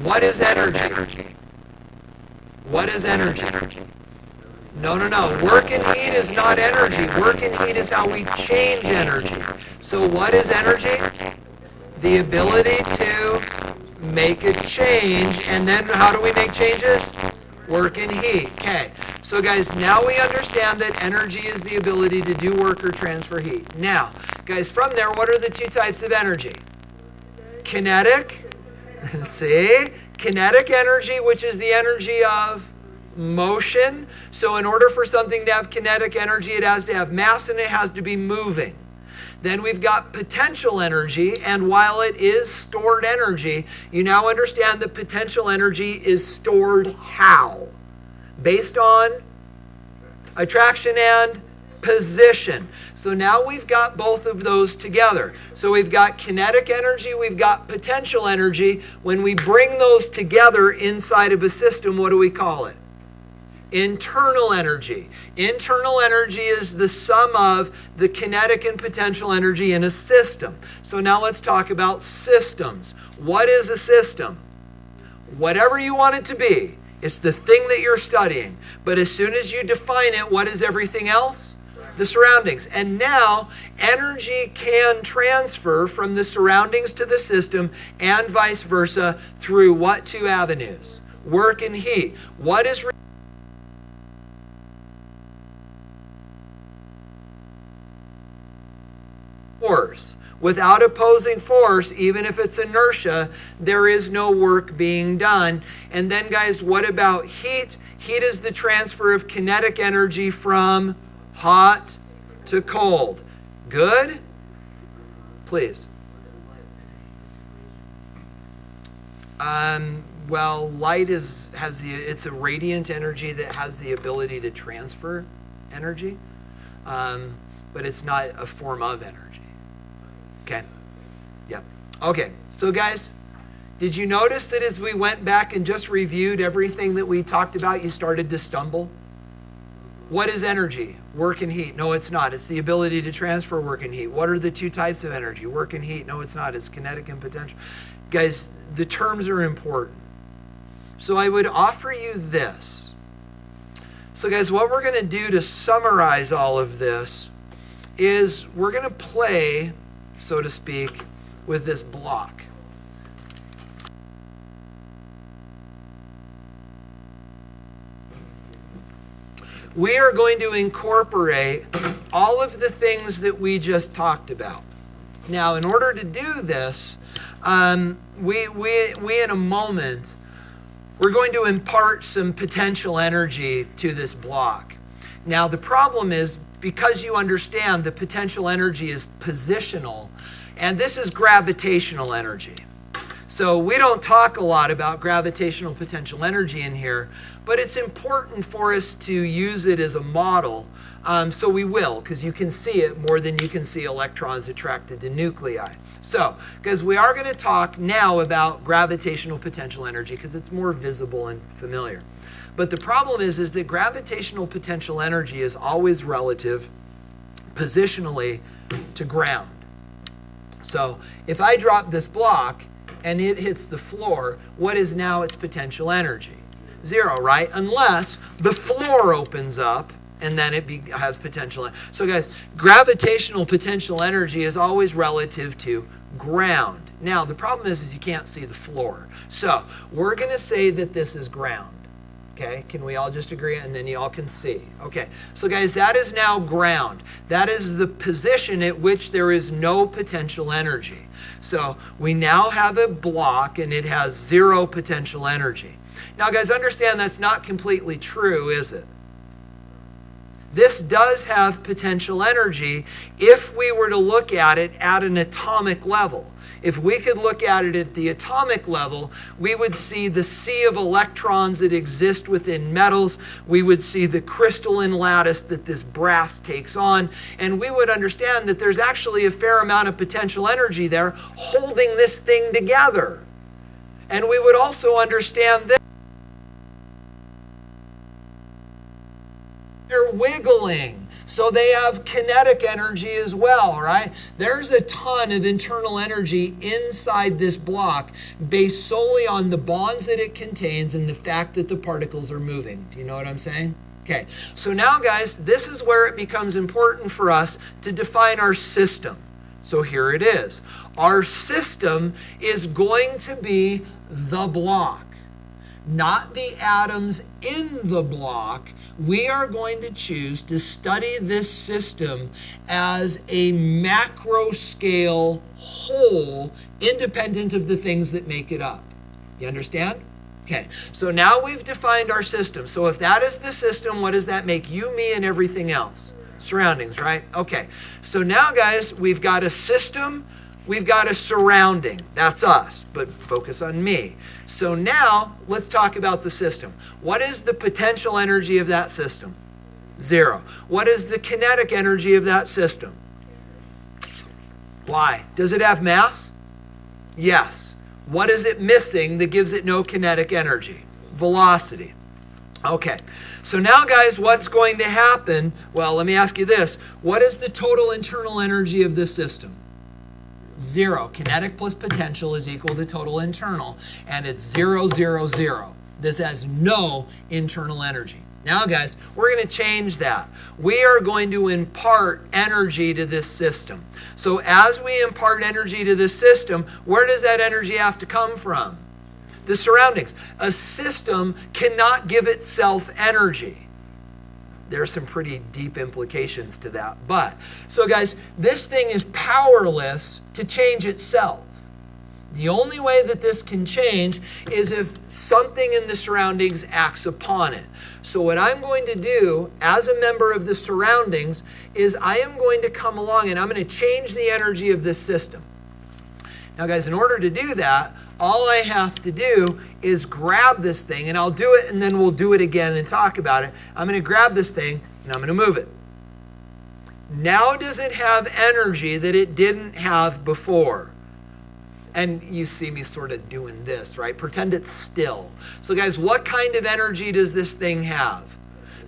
What is energy? What is energy? No. Work and heat is not energy. Work and heat is how we change energy. So what is energy? The ability to make a change. And then how do we make changes? Work and heat. Okay. So guys, now we understand that energy is the ability to do work or transfer heat. Now, guys, from there, what are the two types of energy? Kinetic. See? Kinetic energy, which is the energy of motion. So in order for something to have kinetic energy, it has to have mass and it has to be moving. Then we've got potential energy, and while it is stored energy, you now understand that potential energy is stored how? Based on attraction and position. So now we've got both of those together. So we've got kinetic energy, we've got potential energy. When we bring those together inside of a system, what do we call it? Internal energy. Internal energy is the sum of the kinetic and potential energy in a system. So now let's talk about systems. What is a system? Whatever you want it to be. It's the thing that you're studying. But as soon as you define it, what is everything else? The surroundings. And now energy can transfer from the surroundings to the system and vice versa through what two avenues? Work and heat. What is force? Without opposing force, even if it's inertia, there is no work being done. And then guys, what about heat? Heat is the transfer of kinetic energy from hot to cold. Good? Please. Well, light it's a radiant energy that has the ability to transfer energy, but it's not a form of energy. Okay. Yep. Okay. So guys, did you notice that as we went back and just reviewed everything that we talked about, you started to stumble? What is energy? Work and heat. No, it's not. It's the ability to transfer work and heat. What are the two types of energy? Work and heat. No, it's not. It's kinetic and potential. Guys, the terms are important. So I would offer you this. So guys, what we're going to do to summarize all of this is we're going to play, so to speak, with this block. We are going to incorporate all of the things that we just talked about. Now, in order to do this, we in a moment, we're going to impart some potential energy to this block. Now, the problem is, because you understand the potential energy is positional, and this is gravitational energy. So we don't talk a lot about gravitational potential energy in here, but it's important for us to use it as a model. So we will, because you can see it more than you can see electrons attracted to nuclei. So, because we are going to talk now about gravitational potential energy, because it's more visible and familiar. But the problem is that gravitational potential energy is always relative positionally to ground. So if I drop this block and it hits the floor, what is now its potential energy? 0, right? Unless the floor opens up and then it has potential. So guys, gravitational potential energy is always relative to ground. Now the problem is you can't see the floor. So we're going to say that this is ground. Okay, can we all just agree? And then you all can see. Okay, so guys, that is now ground. That is the position at which there is no potential energy. So we now have a block and it has 0 potential energy. Now guys, understand that's not completely true, is it? This does have potential energy if we were to look at it at an atomic level. If we could look at it at the atomic level, we would see the sea of electrons that exist within metals. We would see the crystalline lattice that this brass takes on. And we would understand that there's actually a fair amount of potential energy there holding this thing together. And we would also understand that they're wiggling. So they have kinetic energy as well, right? There's a ton of internal energy inside this block based solely on the bonds that it contains and the fact that the particles are moving. Do you know what I'm saying? Okay, so now guys, this is where it becomes important for us to define our system. So here it is. Our system is going to be the block, not the atoms in the block. We are going to choose to study this system as a macro scale whole, independent of the things that make it up. You understand? Okay, so now we've defined our system. So if that is the system, what does that make? You, me, and everything else. Surroundings, right? Okay, so now, guys, we've got a system, we've got a surrounding. That's us, but focus on me. So now, let's talk about the system. What is the potential energy of that system? 0. What is the kinetic energy of that system? Why? Does it have mass? Yes. What is it missing that gives it no kinetic energy? Velocity. Okay, so now, guys, what's going to happen? Well, let me ask you this. What is the total internal energy of this system? 0. Kinetic plus potential is equal to total internal, and it's 0, 0, 0. This has no internal energy. Now, guys, we're going to change that. We are going to impart energy to this system. So as we impart energy to this system, where does that energy have to come from? The surroundings. A system cannot give itself energy. There's some pretty deep implications to that. So guys, this thing is powerless to change itself. The only way that this can change is if something in the surroundings acts upon it. So what I'm going to do as a member of the surroundings is I am going to come along and I'm going to change the energy of this system. Now, guys, in order to do that, all I have to do is grab this thing, and I'll do it, and then we'll do it again and talk about it. I'm going to grab this thing, and I'm going to move it. Now does it have energy that it didn't have before? And you see me sort of doing this, right? Pretend it's still. So, guys, what kind of energy does this thing have?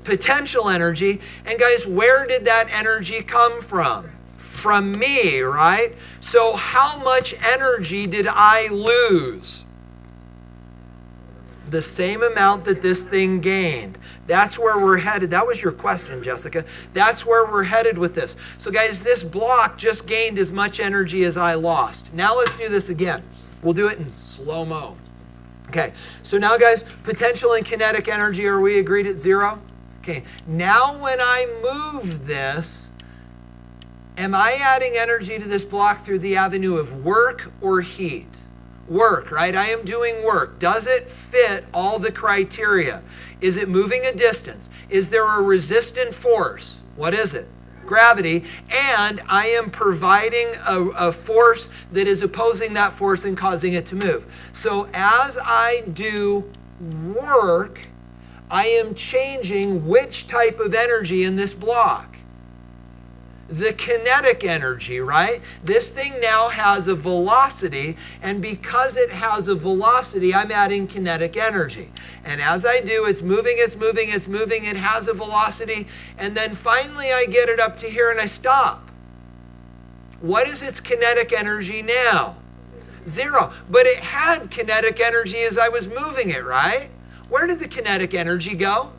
Potential energy. And, guys, where did that energy come from? From me, right? So how much energy did I lose? The same amount that this thing gained. That's where we're headed. That was your question, Jessica. That's where we're headed with this. So guys, this block just gained as much energy as I lost. Now let's do this again. We'll do it in slow-mo. Okay, so now guys, potential and kinetic energy, are we agreed at 0? Okay, now when I move this, am I adding energy to this block through the avenue of work or heat? Work, right? I am doing work. Does it fit all the criteria? Is it moving a distance? Is there a resistant force? What is it? Gravity. And I am providing a force that is opposing that force and causing it to move. So as I do work, I am changing which type of energy in this block? The kinetic energy, right? This thing now has a velocity, and because it has a velocity, I'm adding kinetic energy. And as I do, it's moving, it's moving, it's moving, it has a velocity, and then finally I get it up to here and I stop. What is its kinetic energy now? 0. But it had kinetic energy as I was moving it, right? Where did the kinetic energy go?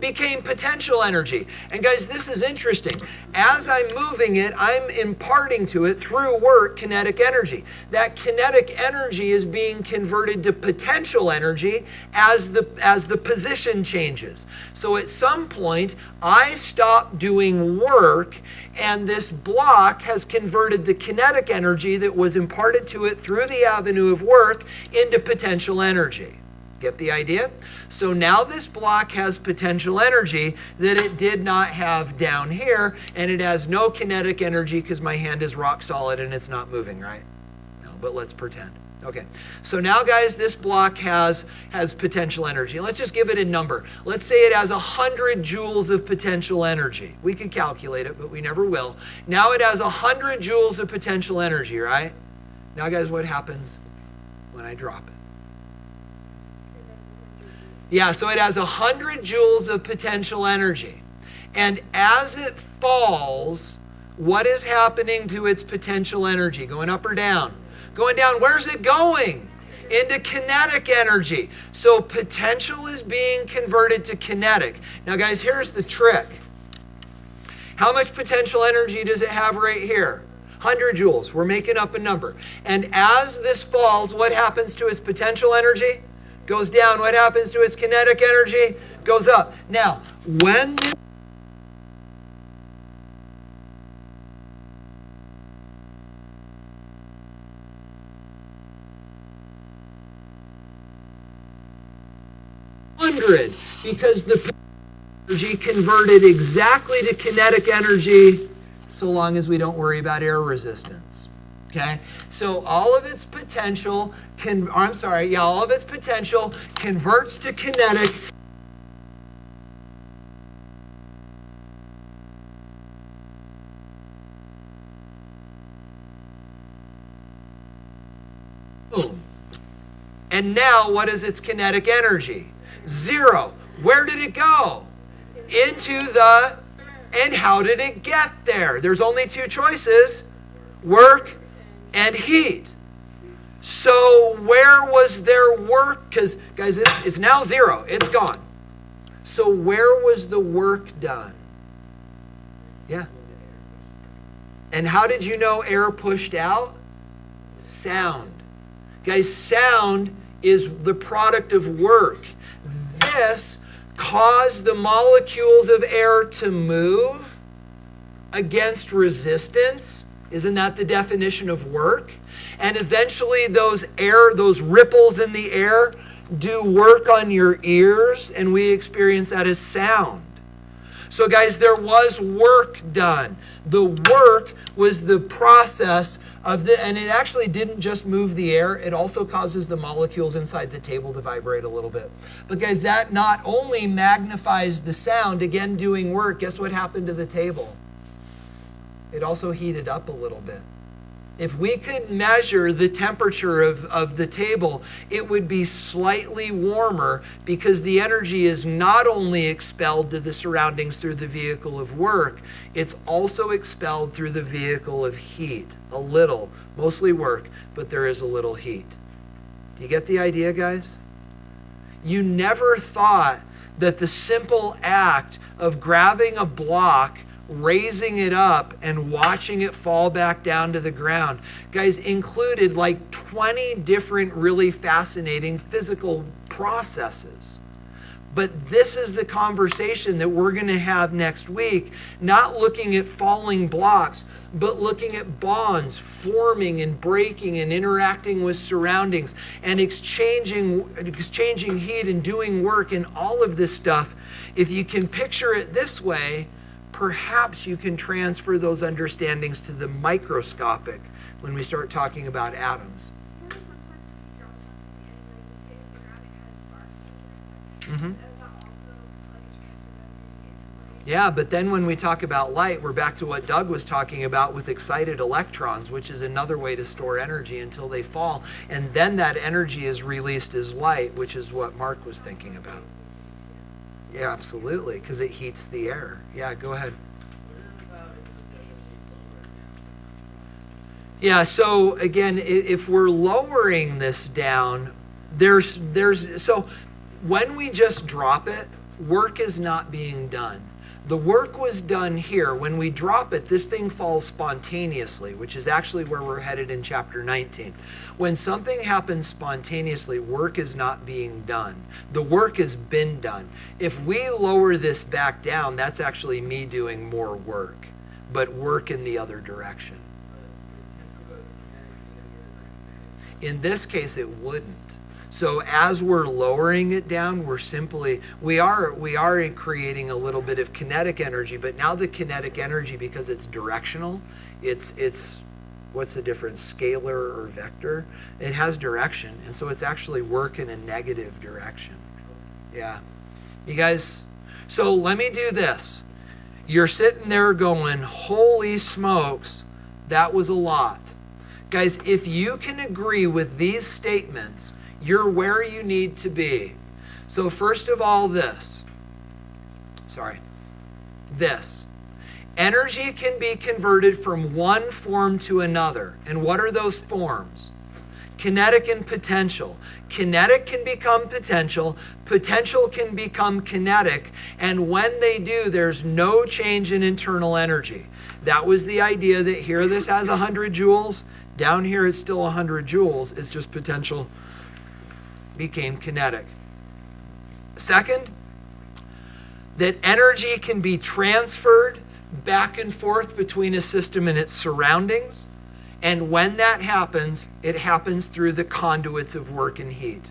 Became potential energy. And guys, this is interesting. As I'm moving it, I'm imparting to it through work kinetic energy. That kinetic energy is being converted to potential energy as the position changes. So at some point, I stop doing work, and this block has converted the kinetic energy that was imparted to it through the avenue of work into potential energy. Get the idea? So now this block has potential energy that it did not have down here, and it has no kinetic energy because my hand is rock solid and it's not moving, right? No, but let's pretend. Okay, so now guys, this block has potential energy. Let's just give it a number. Let's say it has 100 joules of potential energy. We could calculate it, but we never will. Now it has 100 joules of potential energy, right? Now guys, what happens when I drop it? Yeah, so it has 100 joules of potential energy. And as it falls, what is happening to its potential energy? Going up or down? Going down. Where's it going? Into kinetic energy. So potential is being converted to kinetic. Now guys, here's the trick. How much potential energy does it have right here? 100 joules. We're making up a number. And as this falls, what happens to its potential energy? Goes down. What happens to its kinetic energy? Goes up. Now, when 100 because the energy converted exactly to kinetic energy so long as we don't worry about air resistance. Okay? So all of its potential all of its potential converts to kinetic. Boom. And now what is its kinetic energy? 0. Where did it go? Into the, and how did it get there? There's only 2 choices, work and heat. So where was their work? Because, guys, it's now 0. It's gone. So where was the work done? Yeah. And how did you know air pushed out? Sound. Guys, sound is the product of work. This caused the molecules of air to move against resistance. Isn't that the definition of work? And eventually those ripples in the air do work on your ears, and we experience that as sound. So guys, there was work done. The work was the process and it actually didn't just move the air, it also causes the molecules inside the table to vibrate a little bit. But guys, that not only magnifies the sound, again doing work, guess what happened to the table? It also heated up a little bit. If we could measure the temperature of the table, it would be slightly warmer because the energy is not only expelled to the surroundings through the vehicle of work, it's also expelled through the vehicle of heat. A little, mostly work, but there is a little heat. Do you get the idea, guys? You never thought that the simple act of grabbing a block, raising it up and watching it fall back down to the ground, guys, included like 20 different really fascinating physical processes. But this is the conversation that we're going to have next week, not looking at falling blocks, but looking at bonds forming and breaking and interacting with surroundings and exchanging heat and doing work and all of this stuff. If you can picture it this way, perhaps you can transfer those understandings to the microscopic when we start talking about atoms. Mm-hmm. Yeah, but then when we talk about light, we're back to what Doug was talking about with excited electrons, which is another way to store energy until they fall. And then that energy is released as light, which is what Mark was thinking about. Yeah, absolutely, because it heats the air. Yeah, go ahead. Yeah, so again, if we're lowering this down, so when we just drop it, work is not being done. The work was done here. When we drop it, this thing falls spontaneously, which is actually where we're headed in chapter 19. When something happens spontaneously, work is not being done. The work has been done. If we lower this back down, that's actually me doing more work, but work in the other direction. In this case, it wouldn't. So as we're lowering it down, we are creating a little bit of kinetic energy, but now the kinetic energy, because it's directional, it's what's the difference, scalar or vector? It has direction, and so it's actually work in a negative direction. Yeah. You guys, so let me do this. You're sitting there going, holy smokes, that was a lot. Guys, if you can agree with these statements, you're where you need to be. So first of all, this. Energy can be converted from one form to another. And what are those forms? Kinetic and potential. Kinetic can become potential. Potential can become kinetic. And when they do, there's no change in internal energy. That was the idea that here this has 100 joules. Down here it's still 100 joules. It's just potential became kinetic. Second, that energy can be transferred back and forth between a system and its surroundings. And when that happens, it happens through the conduits of work and heat.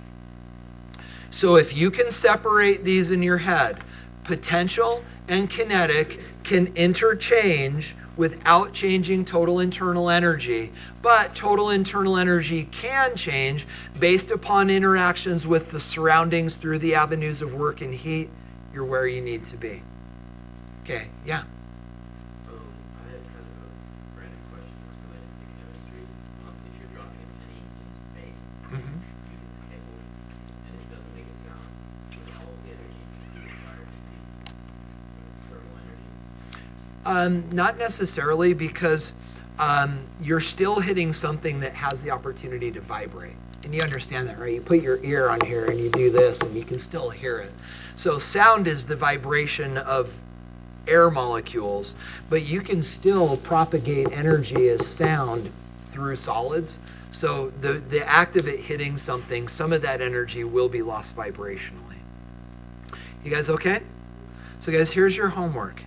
So if you can separate these in your head, potential and kinetic can interchange without changing total internal energy, but total internal energy can change based upon interactions with the surroundings through the avenues of work and heat. You're where you need to be. Okay, yeah. I have kind of a random question that's related to chemistry. If you're dropping a penny in space, you hit the table, and it doesn't make a sound, would all of the energy be required to be thermal energy? Not necessarily, because you're still hitting something that has the opportunity to vibrate. And you understand that, right? You put your ear on here and you do this and you can still hear it. So sound is the vibration of air molecules, but you can still propagate energy as sound through solids. So the act of it hitting something, some of that energy will be lost vibrationally. You guys okay? So guys, here's your homework.